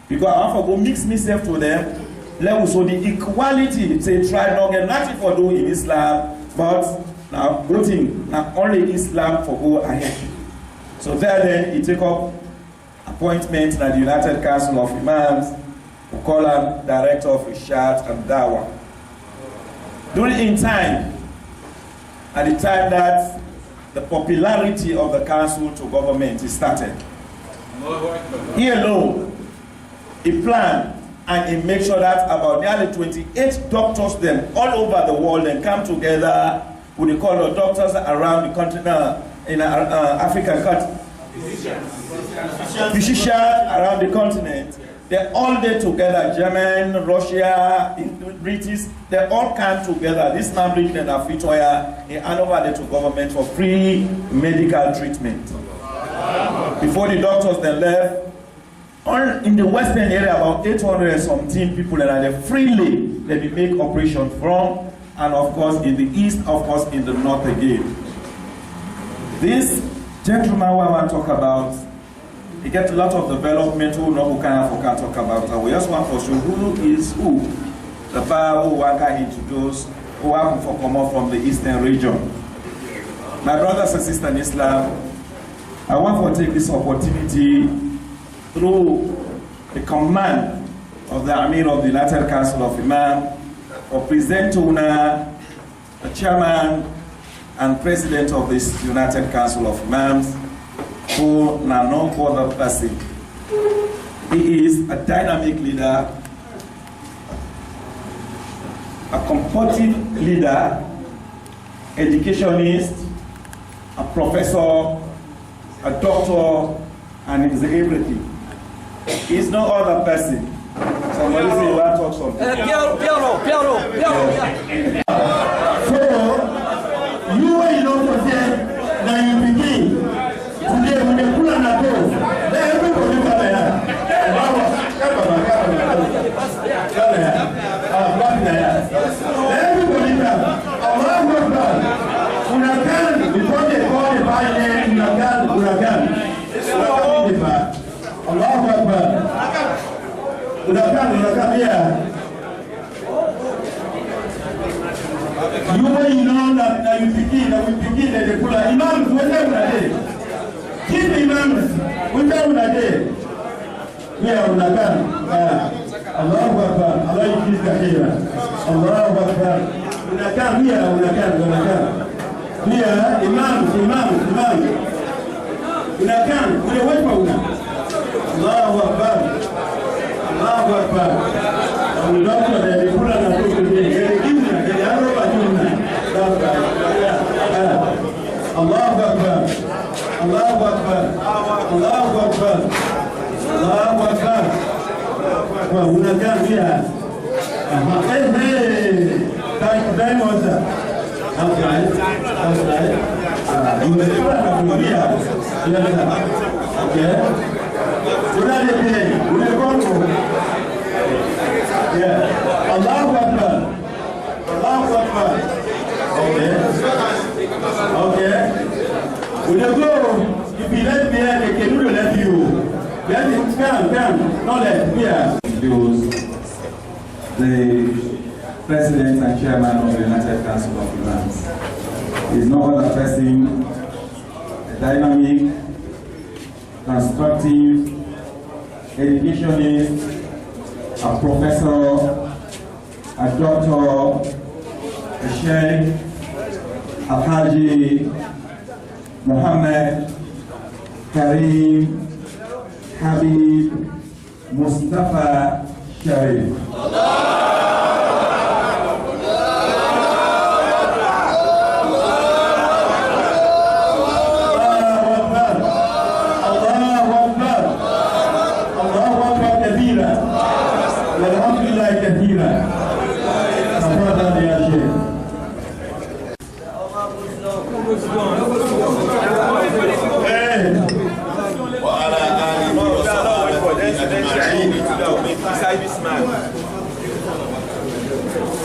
because I want to go mix myself to them. Let us show the equality. Say, try not get nothing for doing in Islam, but now voting, not only Islam for go ahead. So there then, he took up appointment at the United Council of Imams, who call him Director of Research and Dawah. During time, at the time that the popularity of the council to government is started, he alone, he planned and he made sure that about nearly 28 doctors then all over the world then come together with the call of doctors around the country in African country. Physicians around the continent. They all did together, German, Russia, British, they all came together. This man bringing an Afritoya, he handed over to government for free medical treatment. Before the doctors then left, in the western area, about 800 and something people, and they freely they make operation from, and of course in the east, of course in the north again. This gentleman who I want to talk about, he gets a lot of development who can talk about. And we just want to show who is who. The power who one can introduce, who happen for come up from the eastern region. My brothers and sisters in Islam, I want to take this opportunity through the command of the Amir of the United Council of Imam, or present to the chairman and president of this United Council of Imams, who now no other person. He is a dynamic leader, a combative leader, educationist, a professor, a doctor, and is everything. He's no other person. Somebody say, "What talk something?" Piero. So, you know to say that you begin today when they pull on the door, let everybody come here. Come unakaa pia. You know that you begin the pula. Imams, what time are they? Keep imams, what time are they? Yeah, unakaa. Allahu Akbar, Allah yukizika kila. Allahu Akbar. Unakaa pia imam. Unakaa, unawekwa Allahu Akbar. Allahu Akbar. Unataka ndio kula na Allahu Akbar. Allahu Akbar. Allahu Akbar. Allahu Akbar. Unakaa pia. Thank you very much. Allahu Akbar. Allahu Akbar. Okay. When you go, if you let me, they can let you. Let it come. Not let me. The President and Chairman of the United Council of Imams is no other person, a dynamic, constructive, educationist, a professor, a doctor, a sheikh, Alhaji Muhammad Karim Habib Mustafa Sharif.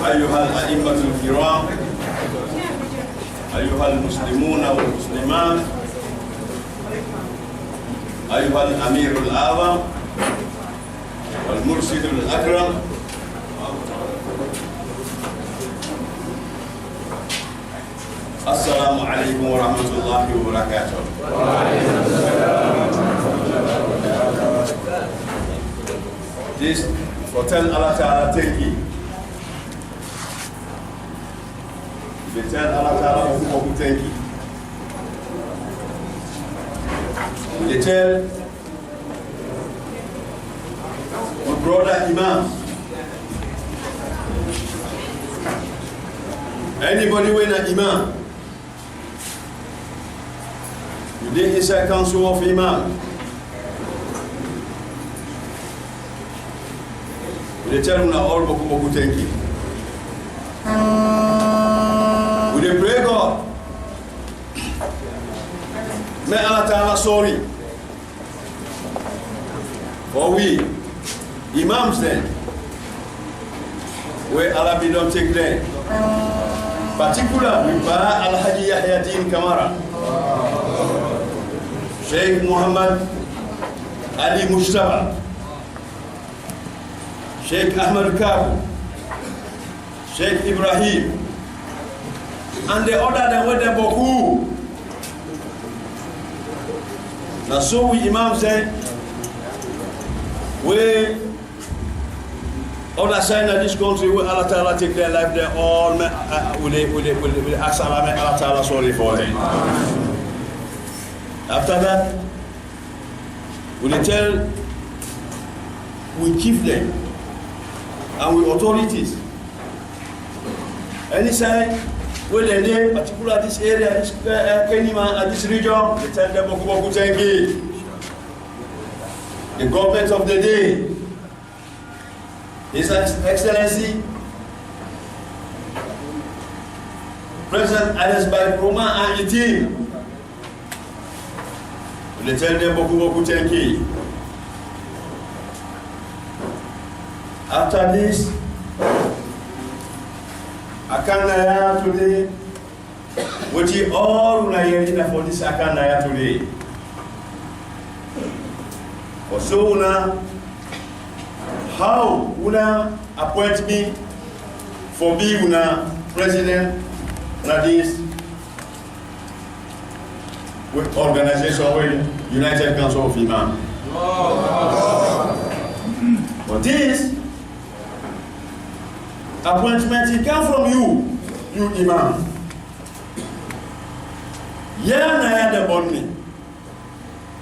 أيها الأئمة الكرام، أيها المسلمون والمسلمات، أيها الأمير الأعظم والمرشد الأكرم، السلام عليكم ورحمة الله وبركاته. This for tell Allah Ta'ala thank you. They tell Allah Ta'ala who thank you. They tell my brother Imam. Anybody when an Imam, you did inside council of Imam. They tell them all boku thank you. We dey pray God. May Allah Ta'ala sorry for we Imams then, where Allah be don't take them. Particularly by Al-Haji Yahya Din Kamara, Sheikh Muhammad Ali Mustafa, Sheikh Ahmad Kabu, Sheikh Ibrahim, and the other than with the Boku. Now so we Imam said, we other side of this country where Allah Ta'ala take their life, they all will ask Allah Ta'ala sorry for them. After that, we tell, we keep them, and we authorities. Any side, where they live, particularly this area, this Kenima, this region, they tell them, the government of the day, His Excellency, President Anas Bai Roma and the team, they tell them Boku Tenki. After this, Akanaya today, which is all Unayana for this Akanaya today. For so now, how una appoint me for being una president na this with organization with United Council of Imam. But this appointment, it came from you Imam. Yeah, I had about me.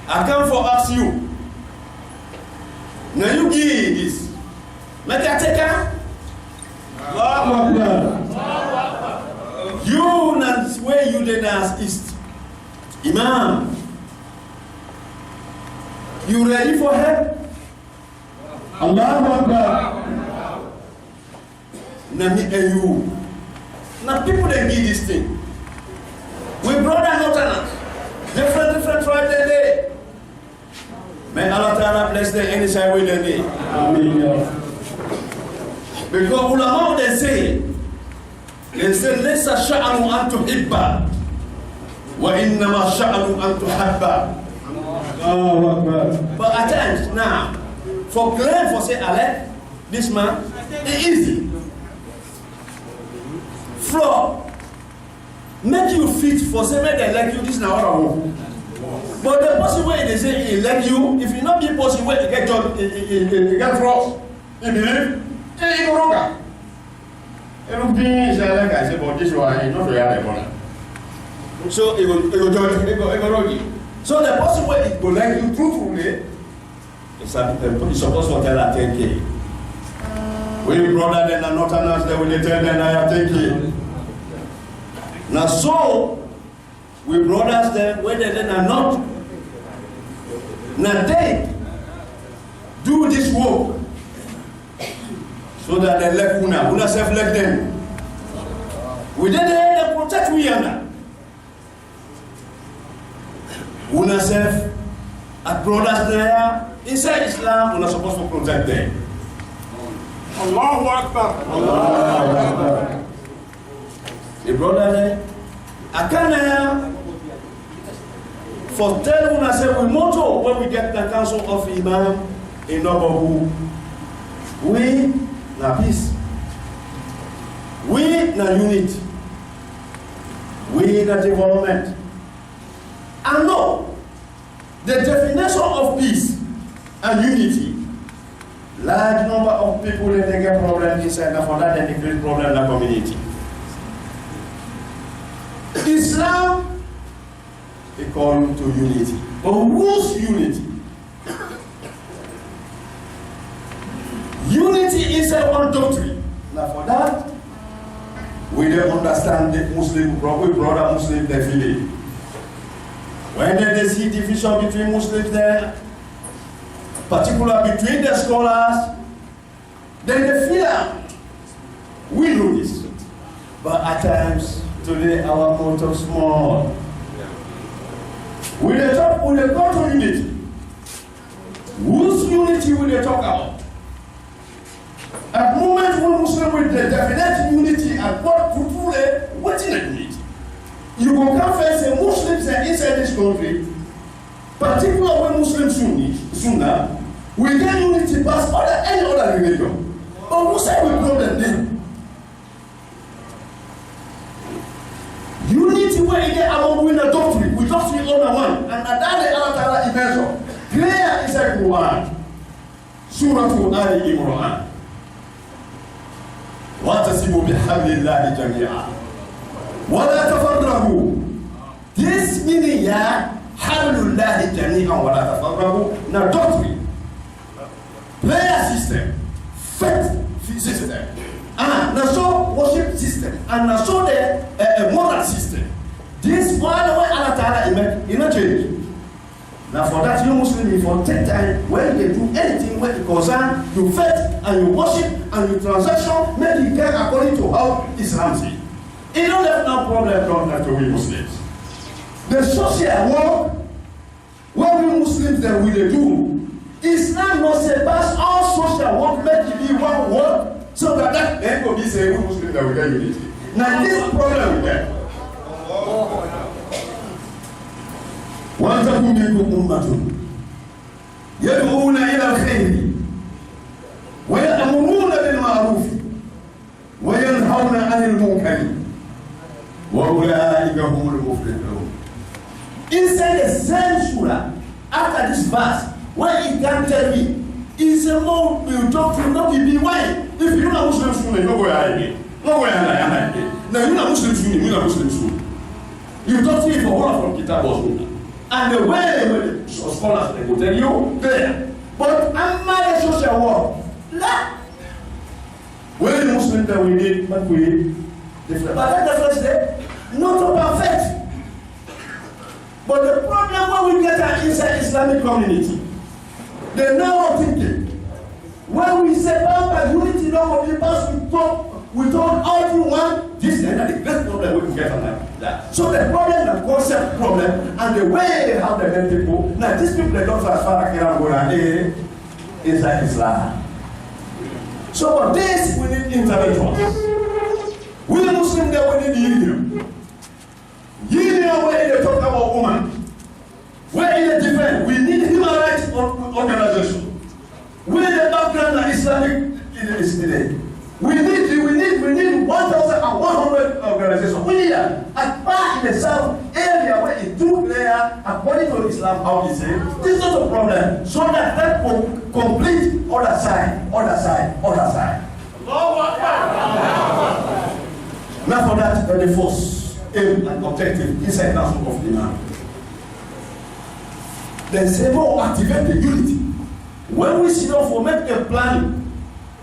I come for ask you. Now you give this. Make I take her. You not where you did as East. Imam. You ready for help? Allahu Akbar. Now me and you. Now people they give this thing. We brother not enough. Different tribes they day. May Allah Ta'ala bless them any side way they need. Because ulama they say ليس الشأن أن تحب وإنما الشأن أن تحب. But at times now, for claim for say Alec, this man, it's easy. Floor, make you fit for say make they like you. This now what I want. But the possible way they say he like you, if you not be possible way, you get job, you get cross, you believe, you go wrong. You be like I say, but this one is not real. So it will judge, it will wrong. So the possible way it will like you truthfully. It's supposed to tell her 10K. We brother then are not announced, they will tell them I have 10K. Now so we brothers them whether they are not. Now they do this work so that they left una self left them. We then they protect we under. Una self at brothers there. Inside Islam, we're not supposed to protect them. Allahu Akbar. Allahu Akbar. The brother there, I can't for tell when I say we motto when we get the council of Imam in Nobahu. We na peace. We na unity. We na development. And no, the definition of peace and unity. Large number of people that they get problem inside, and for that they create problem in the community. Islam is called to unity. But whose unity? Unity is a one doctrine. Now for that, we don't understand the Muslim, brother Muslim they feel it. When they see division between Muslims there, particularly between the scholars, then they fear. We know this. But at times, today our motto small. We go to unity. Whose unity will they talk about? At the moment when Muslims with the definite unity and God truthfully, what is the unity? You will come first say Muslims are inside this country, particularly when Muslims Sunnah, we get unity past any other religion. But who say we problem then? Unity where you get among we the doctrine, we doctrine on one, and at that Allah Ta'ala measure. Clear is a Quran. Surah Ali Imran. وَاعْتَصِمُوا بِحَبْلِ اللَّهِ جَمِيعًا وَلَا تَفَرَّقُوا. This meaning ya حَبْلُ اللَّهِ جَمِيعًا وَلَا تَفَرَّقُوا. Now doctrine, prayer system, faith system, and now worship system, and now the moral system. This one way Allah Ta'ala in a change. Now for that you Muslim for take time when you do anything when it concern you faith and you worship and you transaction, make it get according to how Islam says. It don't have no problem to we Muslims. The social work what we Muslims that we do, Islam must say pass all social work make it be one work so that then will be say we Muslims that we get unity. Now this problem we get. وَلْتَكُنْ مِنْكُمْ أُمَّةٌ يَدْعُونَ إِلَى الْخَيْرِ عن المنكر وأولئك هم المفلحون. Inside the same surah, after this verse, when he can tell me, he said, "No, you talk to not be why. If you're not Muslim Sunni, no go ahead. No go ahead. Now you're not Muslim Sunni, you're not Muslim Sunni. You talk to me for all from Kitab or Sunnah. And the way scholars they will tell you there. But I'm not a social work. When the Muslims that we need, but we different. But that's the first day, not so perfect. But the problem when we get inside Islamic community, they know thinking. When we say about unity, no we pass, we talk all you want, this is the great problem we can get from that. So the problem, the concept problem, and the way they have the men people, now these people they don't transfer Akira inside Islam. So for this we need interventions. We Muslims there we need union. Union where they talk about women. Where in the defense, we need human rights organization. Where the background of Islamic is today. We need 1,100 organizations. We need that. As far in the south area where it took there, according to Islam, how they say, this is not a problem. So that will complete other side. Now for that, the force, aim and objective inside Council of Imam. Then say, activate the unity. When we sit down for make a planning,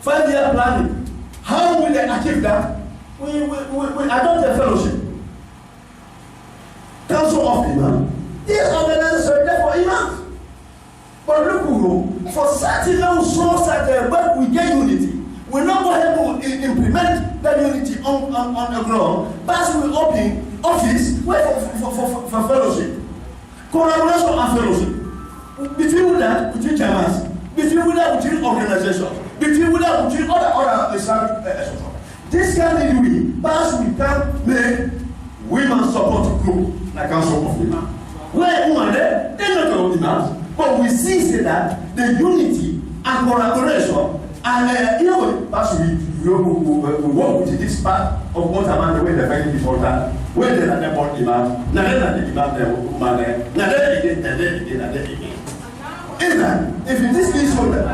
5-year planning, how will they achieve that? We adopt a fellowship. Council of Imam. These organizations are there for imams. But look, for certain so certain, we get unity. We're not going to implement that unity on the ground, but we open office for fellowship. Collaboration and fellowship. Between that, between chairmans, between that, between organizations, between that, between other Islamic this can be doing, but we can make women support group like Council of Imam. Where women there, they're not all imams, but we see that the unity and collaboration and we work with this part of Montaman the way they're very important. Where they're not about imam, now they're not the imam, now they're again. If it is this shoulder,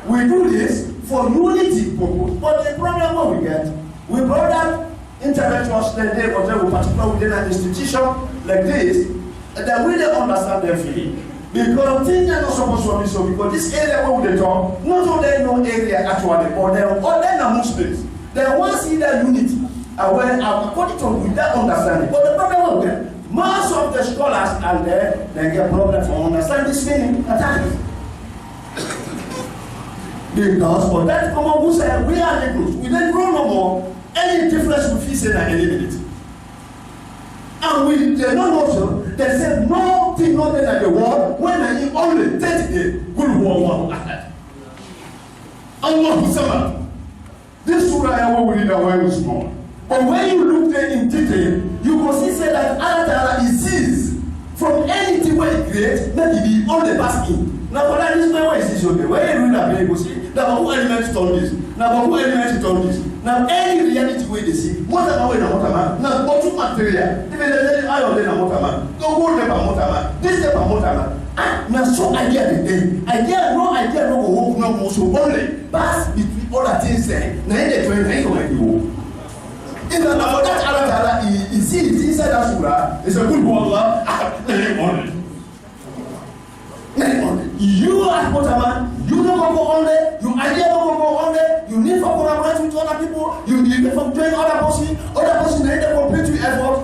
we do this for unity purpose. But the problem what we get, we brought up intellectuals they were particular within an institution like this, that we don't understand their feeling. Because things are not supposed to be so, because this area where they talk, not only no area actually, but they're not Muslims. They want to see that unity. According to with that understanding. But the problem with them, most of the scholars are there, they get problem for understanding this meaning attacking. Because for that common who said we are the groups, we don't grow no more any difference we face and eliminate. And we they don't know they said nothing other than the word when I only 30 days good war ahead. Allah Muhammad. This surah we read away with small. But when you look there in detail, you will see say that Allah Ta'ala is sees from anything where he creates, that he be only basking. Now for that is why is this okay? Where you read that you see, now who elements done this? Now who elements done this? Now any reality where they see, what am I now bottom material, even the iron then a motorman, go go never motorman, this never motorman. Now so idea the day. No idea no go no more so only pass between all the things there. Now they go. In the for that Allah Ta'ala he sees inside that surah, it's a good wallah, you as motorman, you don't go on there, you idea don't go on there, you need for collaboration with other people, you need for doing other person need to complete your effort.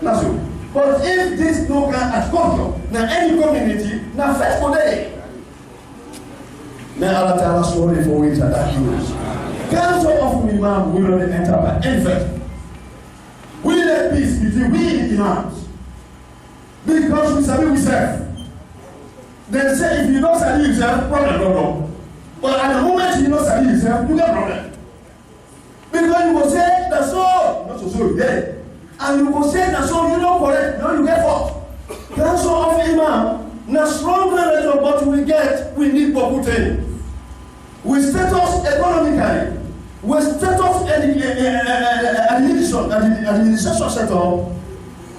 That's it. But if this no can at culture, now any community, now first for day. May Allah Ta'ala slowly for winter that use. Council of Imam will not enter by any fact. We need peace between we and Imams. Because we sabi we serve. They say if you don't sabi yourself, problem no. But at the moment you don't sabi yourself, you get problem. Because you will say that's all, not so yeah. And you will say that's all, you don't correct, no you get fault. Council of Imam, now strong religion, but we need Bokute. We status economically. we set up administration set up,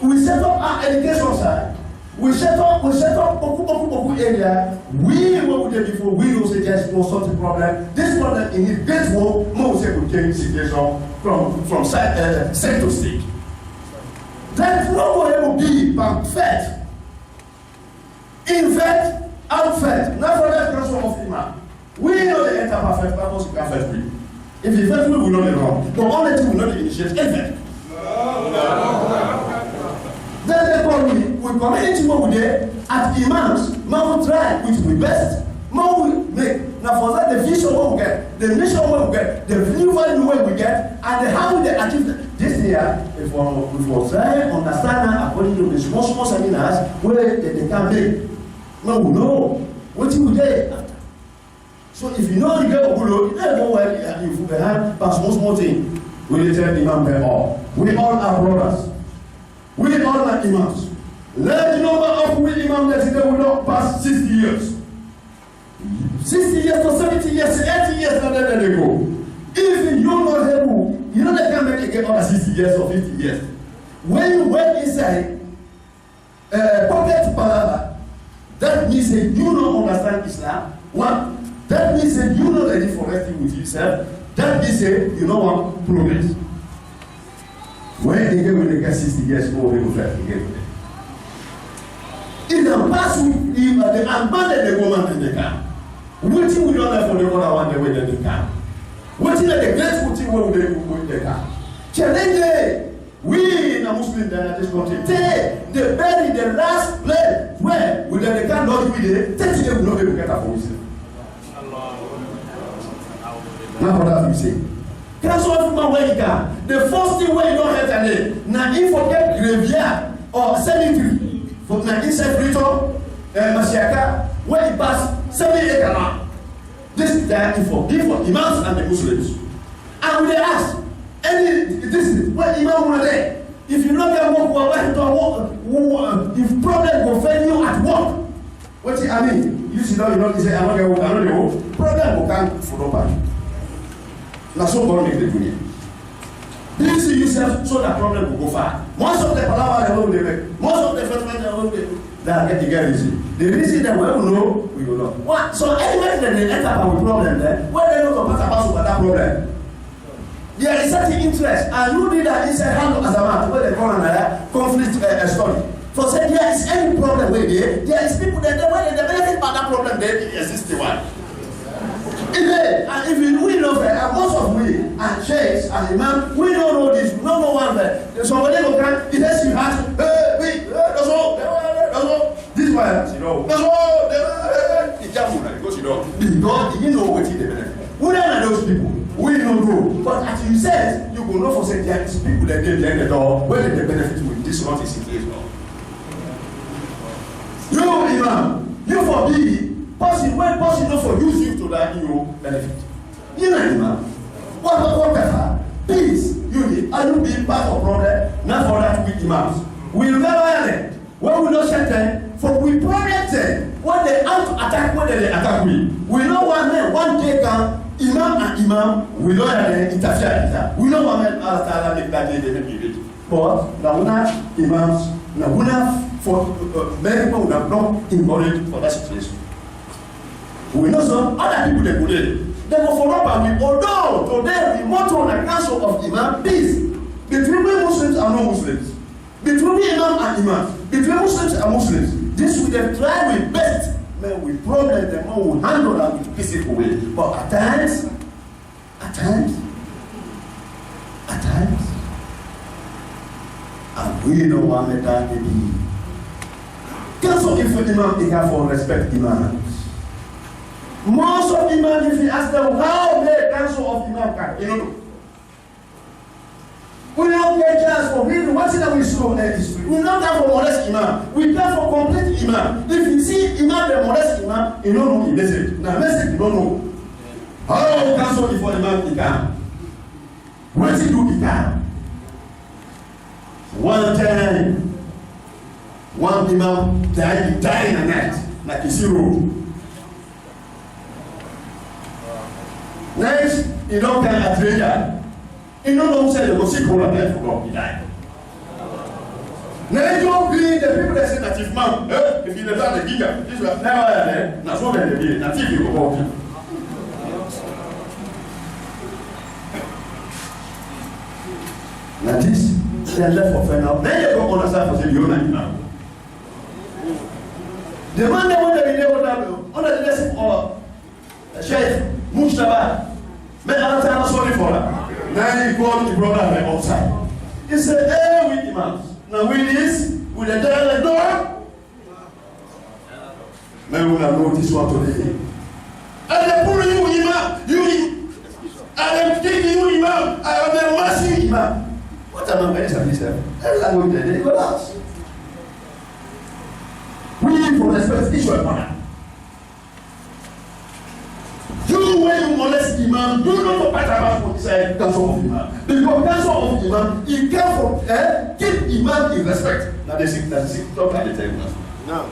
we set up our education side, we set up beaucoup area. We what we did before, we know say there's no such problem. This problem in it this one, more say we change situation from side to state. That's not what it will be perfect. In fact, outfit, not for that person of Imam. We know the enter perfect, but also perfect free. If the first will not be wrong, but only two will not initiate effect. Then they call me, we community what we did at Imams, man will try which we best. Man will make. Now for that the vision what we get, the mission what we get, the new value what we get, and the how they achieve this year, if we try understand that according to the small seminars where they can make. No, we know what you do. So if you know the girl who look, you know where you behind pass small thing. We tell Imam they all. We all are brothers. We all are imams. Let the number of we imam that today will not pass 60 years. 60 years to 70 years, 80 years, and then they go. If you not able, you know they can make it get over 60 years or 50 years. When you went inside pocket palava, that means that you don't understand Islam. One, that means that you not ready for resting with yourself. That means that you don't want progress. When they get 60 years old, they will try to get it. In the past, they abandoned the woman in the camp. What we don't have for the one around the way that they can. What is the great thing when they can? Challenge we in a Muslim this country, they bury the last place where we they cannot do it, 30 years will not be able to get up for himself. Now for that we say. That's what we can. The first thing where you don't have a name, now if forget graveyard or cemetery, for the inside Brito, Masiaka, where it pass 7 acres. This is the for imams and the Muslims. And they ask, this is where Imam were there. If you not get work, if problem will fail you at work, what I mean, you sit down, you know, you say, I'm not going to work, problem will come for nobody. Now, so God make the dunya. You see yourself, so that problem will go far. Most of the palaver will make, most of the settlement will make. That get the reason. The reason that we will know, we will know. What? So anyway, that they enter our problem there, where they don't talk about that problem. There is certain interest, and you did that inside hand as a man, where they call another conflict story. For say there is any problem where there is people that when they benefit by that problem, they exist the one. And if we know that, most of we, and sheikhs, and imam, we don't know this, we don't know one that. Somebody will come, it has you have, that's all, this one, you know, that's all, it's just because you know, because you know what is the benefit. We don't know those people, we don't know. But as you said, you will know for say there is people that get the door, where the benefit with this one is in place now. You, imam, you forbid. When person not for use you to that you benefit. You know, man. What please, you are you being part of problem, not for that with imams. We'll never end. When we don't shut them, for we promise them when they out to attack, when they attack we. We know one man, one day come, imam and imam, we don't interfere in that. We know one man Allah make that day they make it. But now imams, now for many people that not involved for that situation. We know some other people they could they will follow up and we, although today we motto on the council of Imam, peace between Muslims and non-Muslims, between Imam and Imam, between Muslims and Muslims. This we have tried with best, man, we problem them all, we handle them with peaceful way. But at times, and we don't want that to be. Council if Imam they have for respect Imam. Most of Imam, if you ask them how they council of Imam can, you know. We don't get chance for reading what's in our school history. We don't have for modest Imam. We care for complete Imam. If you see Imam, the modest Imam, you don't know the message. Now, message you don't know. How council before Imam he can? What he do he can? One time, one Imam died in the night, like you see road. Next, you don't get a trader. You don't say the most equal of them for God be died. Now you don't believe the people that say that if man, if you never the giga, this was never there, that's what they did, that's if you go walking. Now this, they are left for fair now. Then you go understand for say, you're not now. The man that went there, under the lesson of Sheikh Mustafa, men are not sorry for that. Now he called the brother outside. He said, hey, we imams. Now with this, with the dialect door, men will not know this one today. And they pull you imam, and I'm taking you imam, I am the massive imam. What am I going to say? Every language they go out. We for respect each other. You, when you molest imam, you don't know what about what say council of imam. Because council of imam, he care for keep imam in respect. Now they say talk at the table. Now,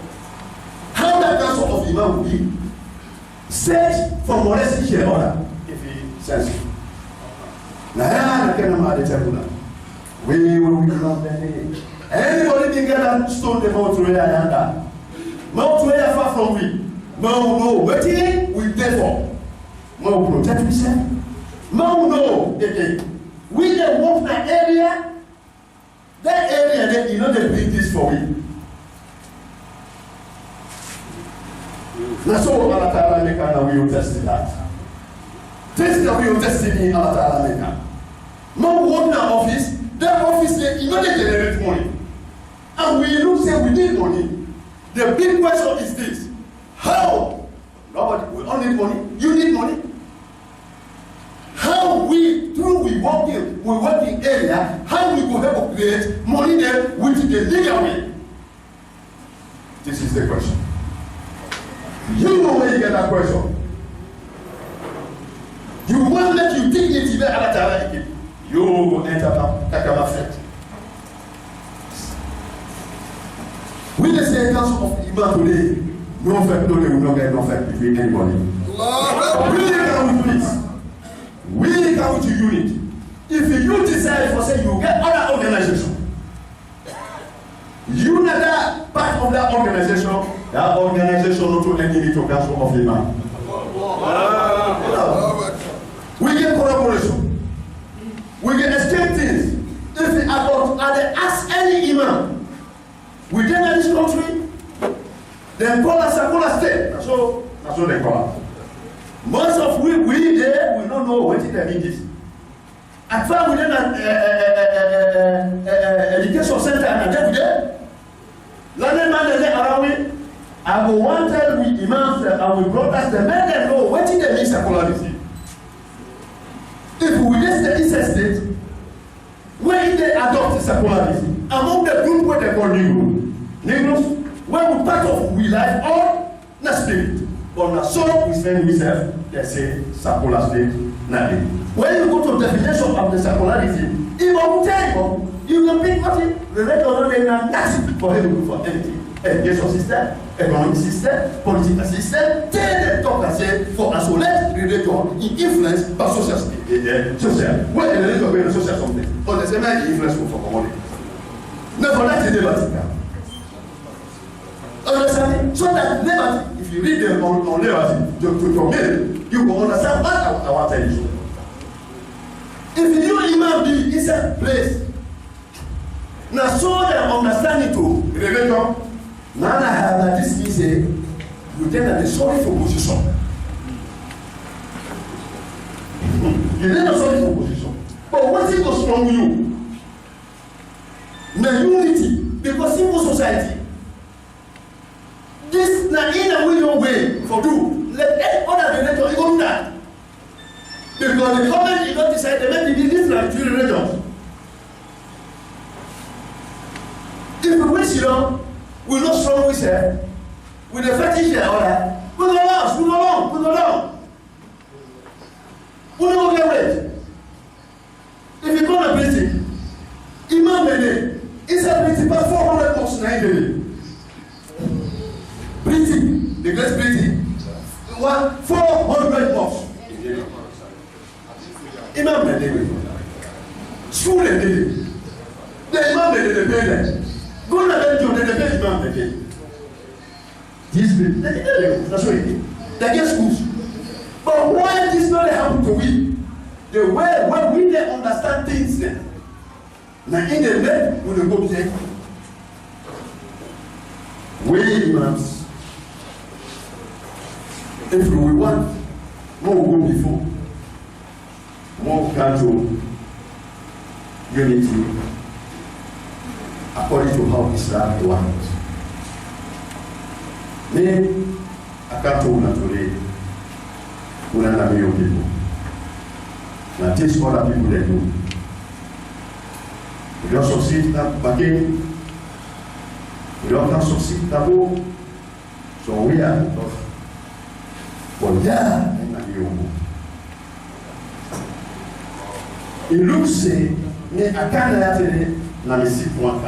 how that council of imam will be search for molesting each other if he says it. Now I can at the table now. We will be not any. Anybody can get that stone the Mount Royal and that. Mount Royal far from we. No, waiting we pay for. No protect yourself. No, again. We the walk that area. That area, then you know they bring this for we. That's all Allah Ta'ala make and we will test that. Test that we will test it in Allah Ta'ala make. No work in our office. That office, you know they generate money. And we look say we need money. The big question is this. How? Nobody, we all need money. You need money. How we working area, how we go help create money there with the legal way? This is the question. You know where you get that question. You want that you think it is there, you will enter Kakama Fete. We the say council of Imam today, no fact, no, they will not get no fact between anybody. We come with this. We come with unit. If you decide for say you get other organization, you are that part of that organization not to enter into council of Imam. We get collaboration. We can exchange things. If they ask any imam within this country, then call us Sakula State. That's what they call us. Most of we there, we don't know what it means. At first, within an education center, and then there, London man is around me. I will want to tell we imams that I will broadcast the men that know what it means secularism. If we just the Eastern State, when they adopt secularism, among the group what they call Negroes, when we part of we life or na spirit, or na soul we spend we serve, they say secular state, nothing. When you go to the definition of the secularism, it will tell you can pick what it, the regular name nothing for him to do for anything. Education system, economic system, political system, tell them talk and say for isolate religion in influence by social. When the religion is social something, or the same influence for commodity. Never that is never. Understand? So that never, if you read them on liberty, to you will understand what I want to tell you. If you imam be inside place, now so they understand it to religion. Now I have that this is a lieutenant is sorry for position. You never sorry for position. But what is goes wrong with you? The unity, because civil society. This na in a way for do. Let other religion you go do that. Because the government you don't decide they make it different between religions. If we wish you know, we're not strong with her. With the fetish and all that. We go long. We don't get wet. If you go to prison, Imam Bene, it's a prison about 400 bucks in Nigeria. Prison, the great prison, 400 bucks. tous les pays. Les imams de les pays. Go na dem jo de pays imam de pays. This people, that's what it is. They get schools. But why this not happen to we? The way when we don't understand things then. Now in the net, we will go there. We imams, if we want, more will go before. More cultural unity according to how Islam wants. Me, I can't talk naturally. We are not many people. Now teach other people they do. We don't succeed that again. We don't succeed that book. So we are tough. But yeah, I'm not young. Il look say, mais à quand la télé, la musique pour un